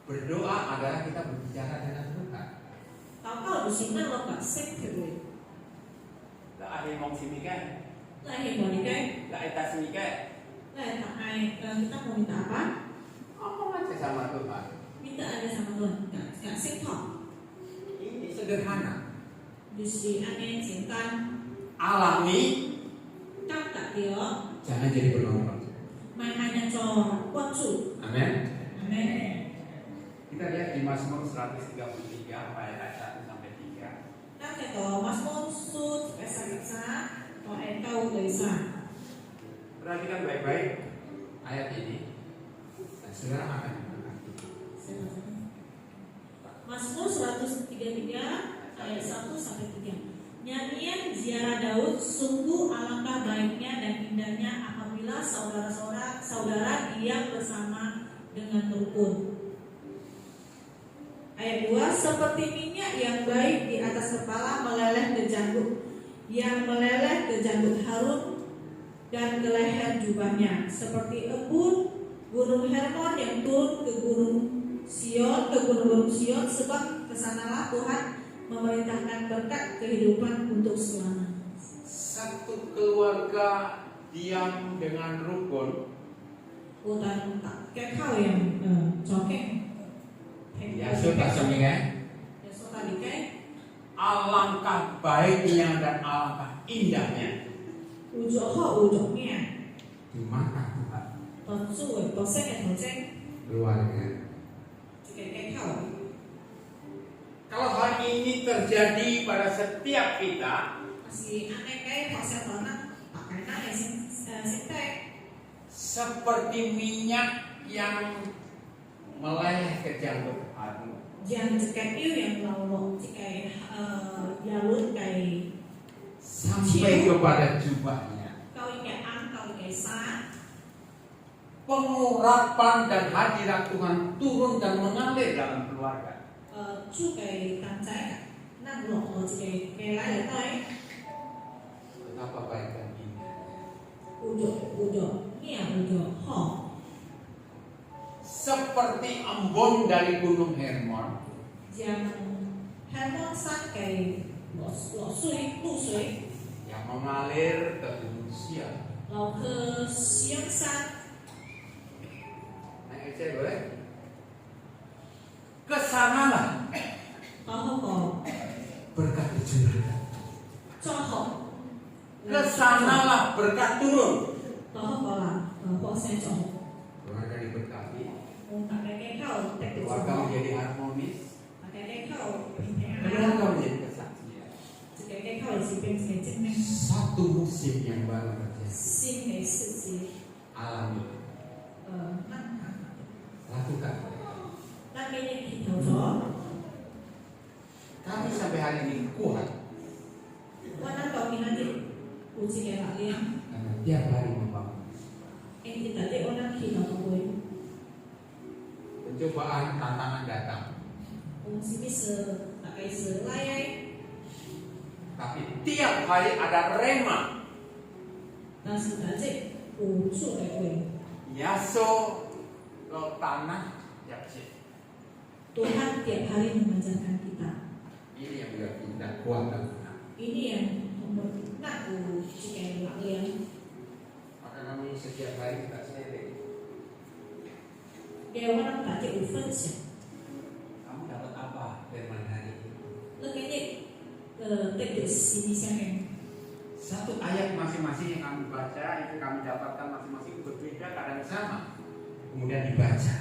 Berdoa adalah kita berbicara dengan Tuhan. tahu kalau di sini lo nggak sek kedua Tak ada yang mau sini kan, lay mau nikah tak ada sini kan. lay tak ai kita mau minta apa Ngomong aja sama Tuhan. minta ada sama Tuhan nggak sek toh Ini sederhana, di sini aneh cinta alami, tak tak dia jangan jadi penonton. mai hanya cho quan trụ. Amin. Amen. Kita lihat di Mazmur 133 ayat 1 sampai 3. Ta phải có Mazmur số phải sáng có ayat câu dari sa. Perhatikan baik-baik ayat ini. Dan saudara akan mengerti. Mazmur 133 ayat 1 sampai 3. Nyanyian ziarah Daud, sungguh alangkah baiknya dan indahnya apabila saudara-saudara diam bersama dengan rukun. Ayat 2, seperti minyak yang baik di atas kepala meleleh ke janggut, yang meleleh ke janggut Harun dan ke leher jubahnya, seperti embun gunung Hermon yang turun ke gunung Sion, sebab kesanalah Tuhan memerintahkan berkat kehidupan untuk selamanya. Satu keluarga diam dengan rukun. Hutan tak kekau yang cokeng. Yesus pasangnya. Yesus tadi kayak Alangkah baiknya dan alangkah indahnya. 有着好有着命， di mata Tuhan. 主的国色的头前， Keluarga. 这个该靠。 Kalau hal ini terjadi pada setiap kita, 是安尼该发生到咱大家咱的身体， seperti minyak yang meleleh ke jantung hati. 让一个油yang流落，一个亚轮给 Sampai kepada jubahnya. 到一个安到一个沙， Pengurapan dan hadirat Tuhan turun dan mengalir dalam keluarga. 主给当在咱落到一个家来里底， Betapa baik dan indah. 有着命有着好。 Seperti embun dari Gunung Hermon, 让海湾山给落水露水， yang mengalir ke Gunung Sion. 流去西洋山， Naik ecek boleh? Kesanalah 然后 berkat tercurah. 做好， Kesanalah berkat turun. 然后啦，发生做好， Keluarga diberkati, 我大家该靠得到 keluarga 做好， menjadi harmonis, 大家该靠平平安 keluarga 安， menjadi kesaksian. 这个该靠的是变成正面 Satu musim yang baru terjadi. 新的事情， Alami, 那 lakukan. 那边的剃头做， Kami sampai hari ini kuat 我那到今仔日有一个力量， karena tiap hari membangun. 因为大家我那剃头都会， Pencobaan, tantangan datang, 我们是必是大概是来的。 tapi tiap hari ada rema. 但是大家有主的话， Yaso lo tanah yakse. Tuhan tiap hari mengajarkan kita. Ini yang biar kita kuat dan menang. Ini yang membuat kita jika latihan. Maka kami setiap hari kita sharing. Dia orang tak ada分享， Kamu dapat apa firman hari ini? 那个得到心里想的， Satu ayat masing-masing yang kami baca itu kami dapatkan masing-masing berbeda kadang sama. Kemudian dibaca.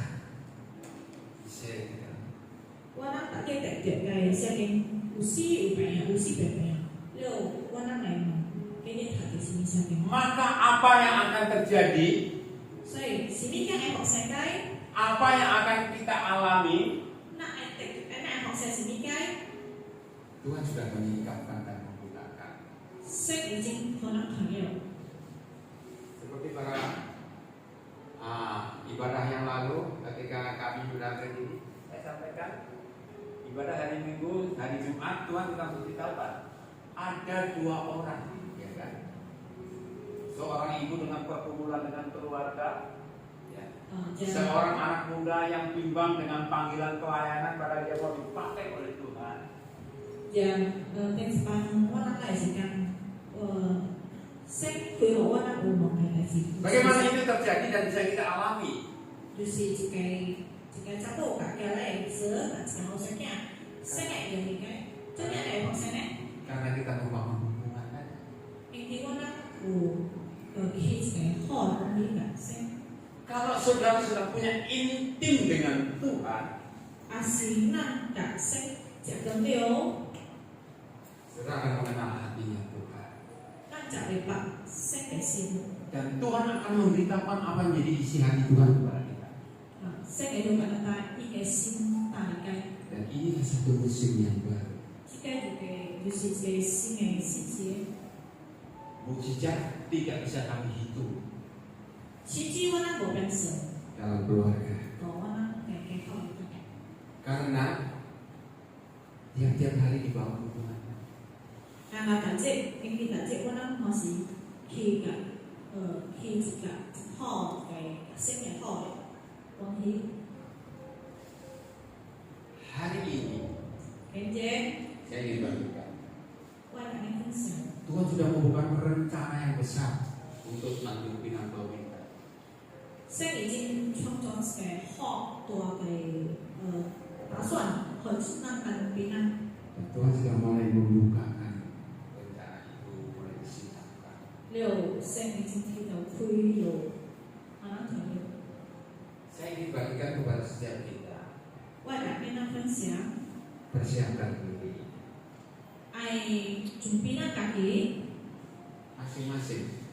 Share. 我那大家得到嘅想嘅，有時有病有時病病，了我那嚟問，給你睇嘅心里想嘅。 Maka apa yang akan terjadi? 所以心里想嘅學生界， Apa yang akan kita alami? 那學生心里界， Tuhan sudah menyingkapkan dan menggunakan. 識已經可能朋友。 Seperti pada ibadah yang lalu ketika kami sudah ini, saya sampaikan ibadah hari Minggu, hari Jumat Tuhan kita beritahu Pak, ada 2 orang, ya kan? Seorang ibu dengan pergumulan dengan keluarga, ya. Seorang anak muda yang bimbang dengan panggilan pelayanan pada dia mau dipakai oleh Tuhan. Dan principal orang lain sedang saya kuih orang umum lagi. Bagaimana itu terjadi dan bisa kita alami? 就是jika campur kat galai se kat sekarang usahanya sangat yang ini tu ni ada apa sana? Karena kita membangun hubungan kan? Ini orang kisah hal ini kan sen Kalau saudara sudah punya intim dengan Tuhan, asinan kat sen jaga dia saudara akan mengenal hatinya Tuhan. nak cari pak sen kesin Dan Tuhan akan memberitahukan apa yang menjadi isi hati Tuhan kepada kita. sen itu kata tak kesin tarikan Dan ini satu musim yang baru. jika juga justru kesin yang sisi Mukjizat tidak bisa kami hitung 奇迹我那不认识， dalam keluarga. 我那给好一点。 Karena tiap-tiap hari dibangun hubungan. Karena tajik, ini tajik orang masih kita juga hal kayak semua hal, wangi Hari ini kenjeng, saya ingin bagikan. warna ini fungsi. Tuhan sudah membuka rencana yang besar untuk nanti pinang kita. saya已经创造些好多的打算和那kan pinang. Dan Tuhan sudah mulai membukakan rencana itu mulai disingkapkan. 6生已經睇到開路，啊，同你， Saya ingin bagikan kepada setiap kita, 我大家分享， persiapkan diri 愛準備咱家己， masing-masing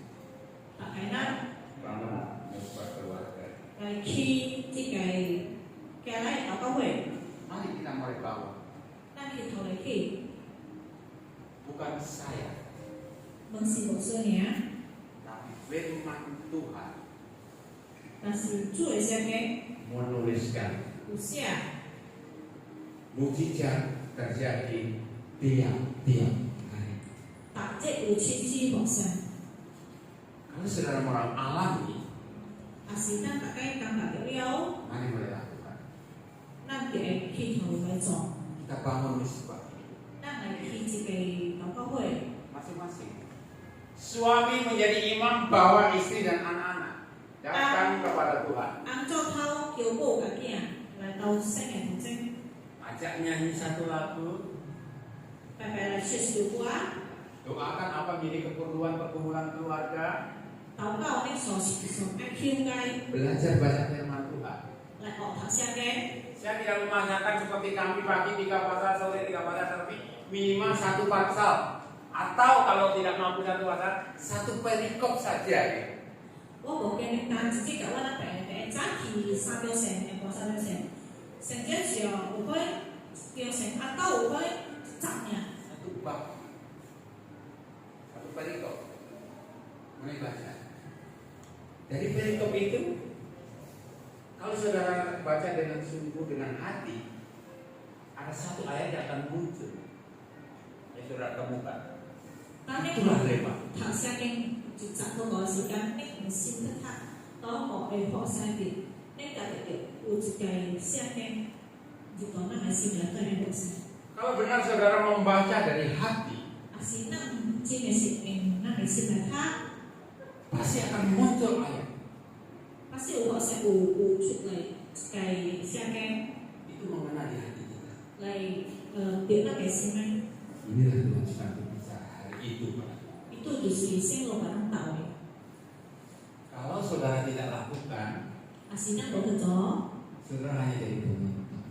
大家咱 bangun sebuah keluarga. 來去即個家來禱告會， Mari kita mulai bangun. 咱去頭來去， Bukan saya, 問是無說爾， tapi firman Tuhan 但是主的寫嘅 menuliskan 有寫， mujizat terjadi tiap-tiap hari. 逐節有親自發生， Kalau saudara mau alami, 也是咱大家感覺到了， mari mulai lakukan. 咱就會去頭來做， Kita bangun misbah 咱來去即個禱告會。 masing-masing. Suami menjadi imam, bawa istri dan anak-anak datang kepada Tuhan. 按照頭叫某個囝來到聖嘅同證， Ajak nyanyi satu lagu, 拜拜來學習歌， doakan apa menjadi keperluan pergumulan keluarga, 禱告呢所是所愛求嘅， belajar baca firman Tuhan. 來學讀聖嘅。 Saya tidak memaksakan seperti kami pagi 3 pasal, sore 3 pasal, tapi minimal 1 pasal. Atau kalau tidak mampu 1 pasal, 1 perikop saja. 我無叫你單自己甲我那白早起3條線，下晡3條線，甚至是有可條線啊到有可1集爾， 1 bab, 1 perikop. Mulai baca. Dari perikop itu, kalau saudara baca dengan sungguh, dengan hati, ada 1 ayat yang akan muncul yang saudara temukan. 當你 Itulah rema. 讀聖經1集嗰個時間，你唔先得睇，當我會學聖經，你家己有一個聖經，就講咱係先來對你學聖。 Kalau benar saudara membaca dari hati, 啊是咱真嘅聖經，咱係先來睇， pasti akan muncul ayat. 啊是有學聖有出來個聖經 Itu mengena di hati kita. 來表達嘅聖經。 Inilah Tuhan sedang berbicara hari itu. Itu justru sing lo barang tahu ya. Kalau saudara tidak lakukan, Aslinya boleh toh, saudara hanya jadi penonton.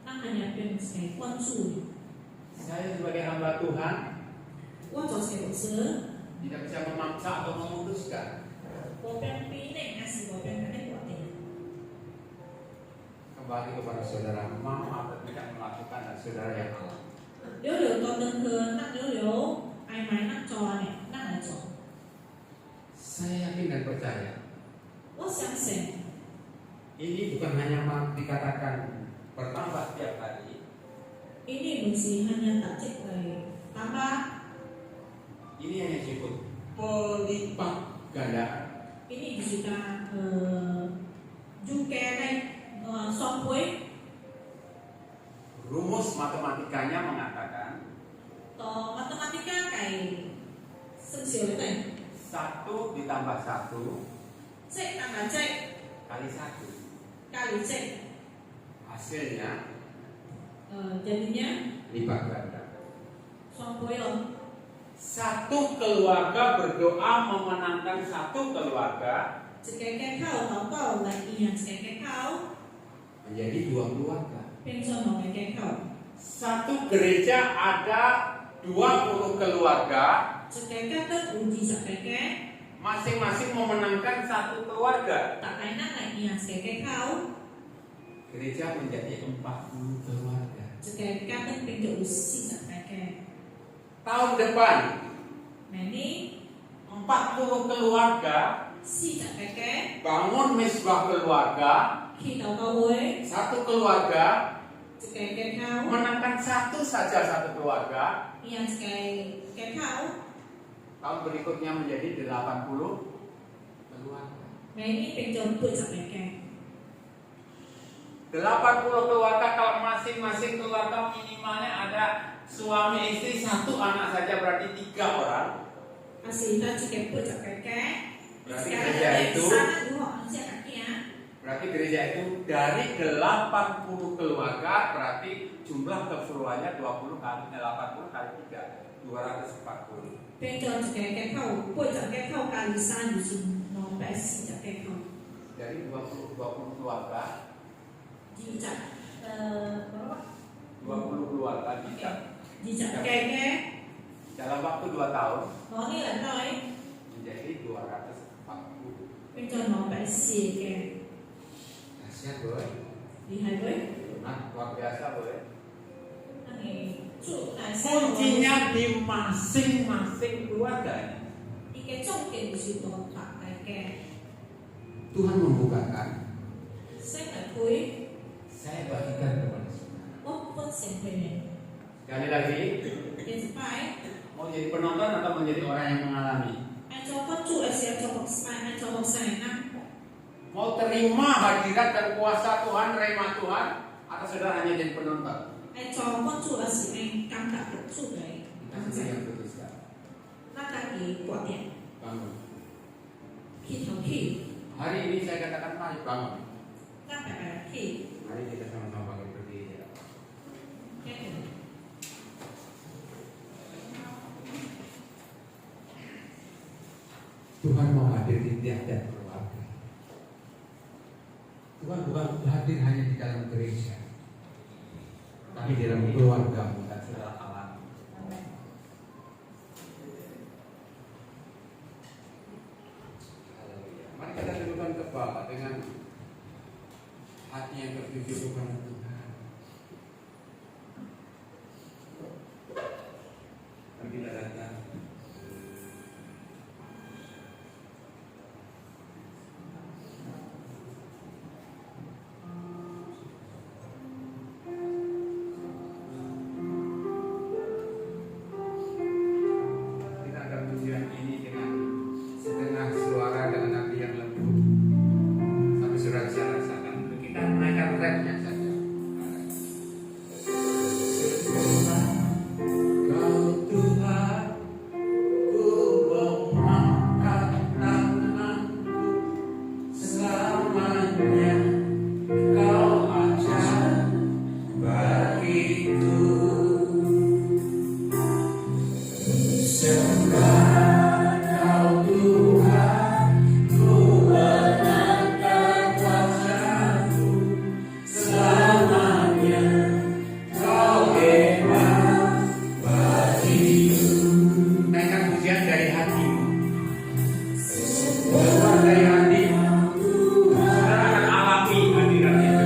nah hanya pengen saya konsul. Saya sebagai hamba Tuhan Wah jauh saya bosan, tidak bisa memaksa atau memutuskan. gua pengen pilih ngasih gua pengen pilih buat dia. Kembali kepada saudara mau atau tidak melakukan dan saudara yang alami. Nếu liệu con đơn thừa, nặng nếu ai máy nặng trò này, nặng là trò. Saya yakin dan percaya Gua sáng sẻ, ini bukan hanya dikatakan bertambah tiap hari. ini mesti hanya tak cek lagi. Tambah, Ini hanya disebut pelipat gandaan. ini juga juga đây song cuối. Rumus matematikanya mengatakan Tò matematika cái sinh siêu này, 1 ditambah 1 cek tambah cek kali 1. kali cek. Hasilnya Jadinya lipat ganda. song cuối rồi. 1 keluarga berdoa memenangkan 1 keluarga Cái khâu nó có là gì nhỉ? Cái khâu menjadi 2 keluarga. bên trong nó cái khâu. 1 gereja ada 20 keluarga, Cái đất uji cái masing-masing memenangkan 1 keluarga. tại cái nắp này nhỉ? Cái khâu Gereja menjadi 40 keluarga. cái đất bên chỗ uji cái Tahun depan này đi 40 keluarga si cái bangun misbah keluarga, khi đầu câu với 1 keluarga cái khâu memenangkan 1 saja 1 keluarga. nhỉ? Cái khâu Tahun berikutnya menjadi 80 keluarga. này đi bên trong tuổi cái 80 keluarga, kalau masing-masing keluarga minimalnya ada suami istri 1 anak saja berarti 3 orang. asli ta chỉ cái tuổi cái Berarti sekarang gereja ada itu sana dua orang siapa ya? berarti gereja itu dari 80 keluarga berarti jumlah keseluruhannya 20 kali 80 kali 3 240. 變咗一個街口，80街口加23就是240街口。 Dari 20 keluarga, berapa? 20 keluarga bijak. 20 keke. Dalam waktu 2 tahun Có nghĩa là nói menjadi 240. 變咗240嘅， Dahsyat boy. 厲害喎！ Nah, luar biasa boy. 那你住哪些？ Kuncinya di masing-masing keluarga. 一個重點就是多大嘅， Tuhan membukakan. 先嚟推， Saya bagikan kepada saudara. 我分享俾你。 Sekali lagi, 第一擺， mau jadi penonton atau menjadi orang yang mengalami? 按照分住嘅時候做學生，按照學生嚟啦。 Mau terima hadirat dan kuasa Tuhan, rema Tuhan, atau saudara hanya jadi penonton? 按照分住嘅時候，感覺住嘅， Kita sendiri yang putuskan. 那當然掛點， Bangun. 去頭去， Hari ini saya katakan mari bangun. 那白白去， Mari kita sama-sama pakai berdiri. Ya. 一個。 Tuhan mau hadir di tiap-tiap keluarga. Tuhan bukan hadir hanya di dalam gereja, tapi di dalam keluarga dan saudara alami. Haleluya. Mari kita tundukkan kepala dengan hati yang tertuju kepada Tuhan. Dan kita datang. Kita akan pujian ini dengan setengah suara dengan hati yang lembut. Sampai sudah bisa rasakan. Kita naikkan rapnya saja. Kau Tuhan, ku mengangkat tanganku selamanya. Kau ajar bagiku. Sembah Kau Tuhan, ku menangkan wajahku selamanya. Kau hebat bagiku. Naikkan pujian dari hatimu. Keluar dari hatimu. Saudara akan alami hadirat itu.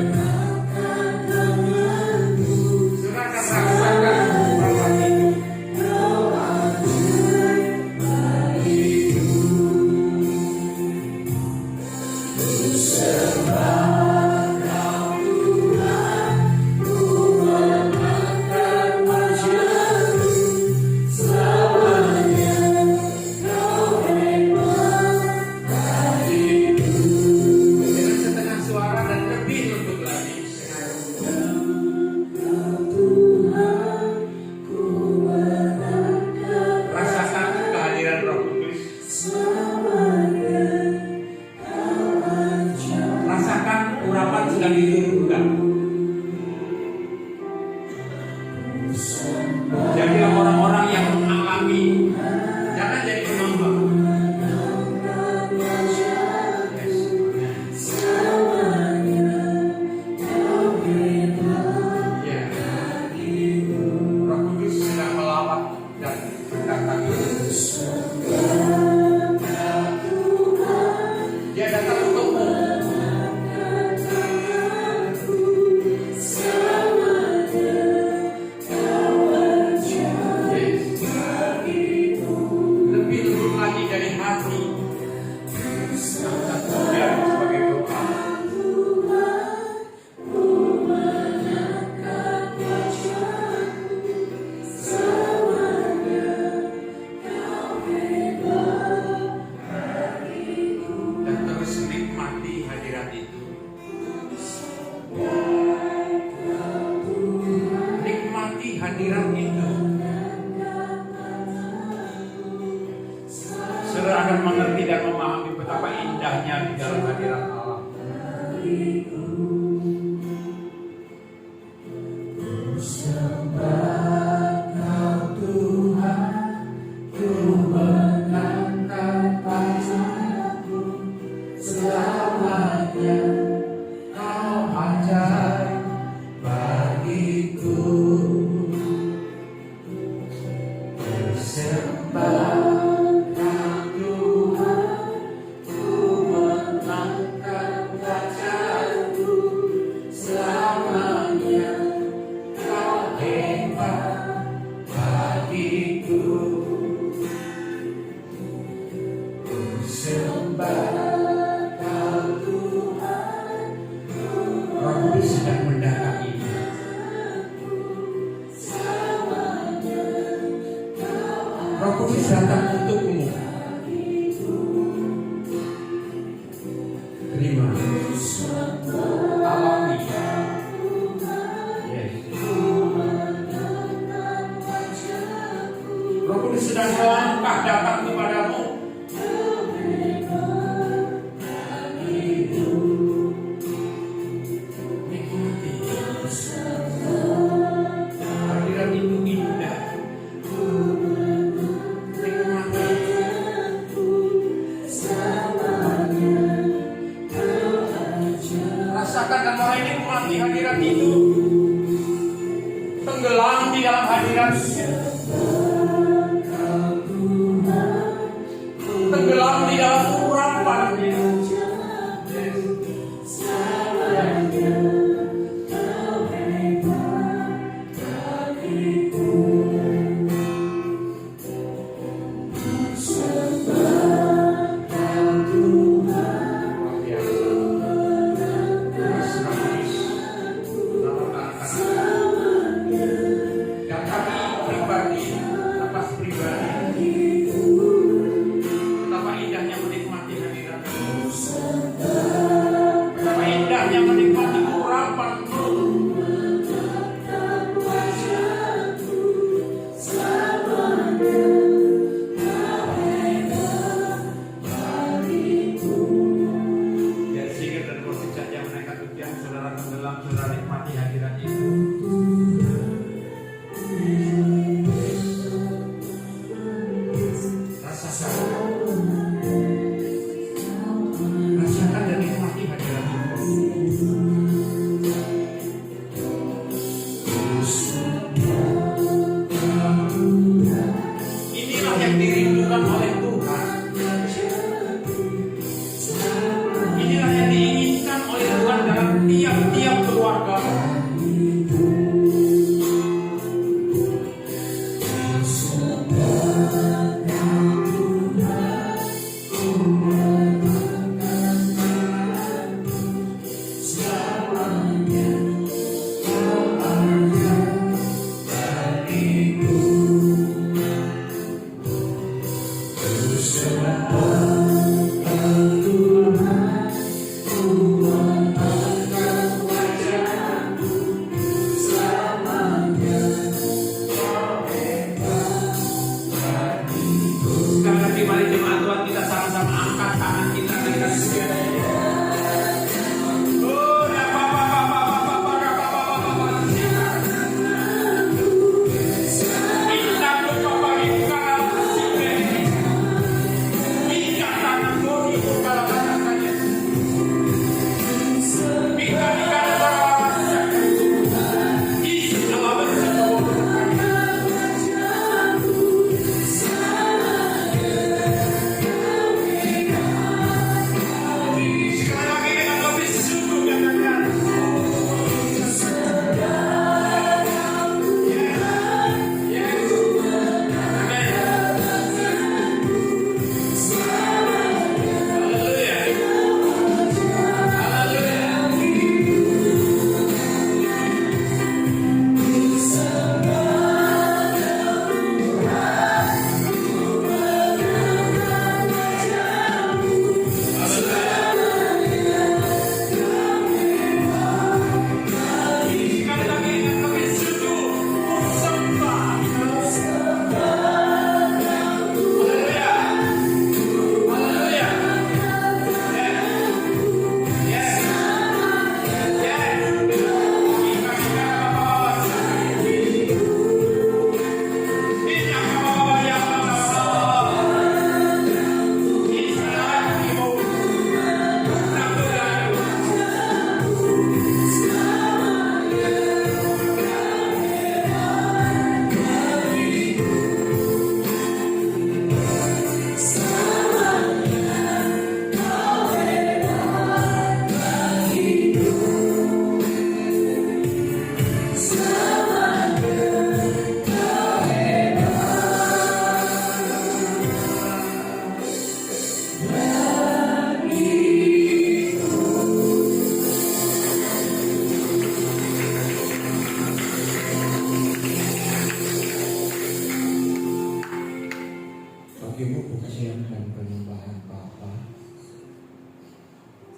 Saudara akan rasakan bahwa itu. Dengan setengah suara dan lebih lembut lagi. Rasakan kehadiran Roh Kudus. Rasakan urapan sedang diturunkan. Jadilah orang-orang yang mengalami. Jangan jadi penonton. Ya. Roh Kudus sedang melawat dan mendatangi. Dia datang untukmu. Yes. Lebih lembut lagi dari hati. Biar sebagai doa. Dan terus nikmati hadirat itu. Nikmati hadirat itu. Saudara akan mengerti dan memahami betapa indahnya di dalam hadirat Allah. Sembah Kau Tuhan, ku datang untukmu. Terima. Alami. Yes. Roh Kudus sedang melangkah datang kepadamu. Nikmati. Hadirat itu indah. Nikmati. Rasakan dan mulai nikmati hadirat itu. Tenggelam di dalam hadirat-Nya. Tenggelam di dalam urapan-Nya. Dan kami pribadi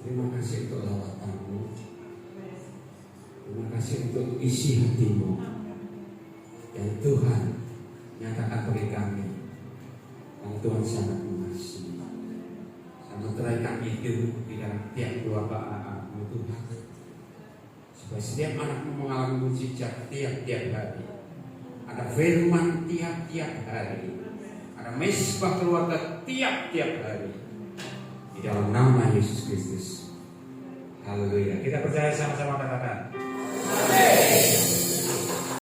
Terima kasih untuk lawatanmu. Terima kasih untuk isi hatimu yang Tuhan nyatakan bagi kami. Dan Tuhan sangat mengasihi. Sama teraikan itu di dalam tiap doa-doamu Tuhan. Supaya setiap anakmu mengalami mujizat tiap-tiap hari. Ada firman tiap-tiap hari. Ada mesbah keluarga tiap-tiap hari. Di dalam nama Yesus Kristus. Haleluya. Kita percaya sama-sama katakan. Amin.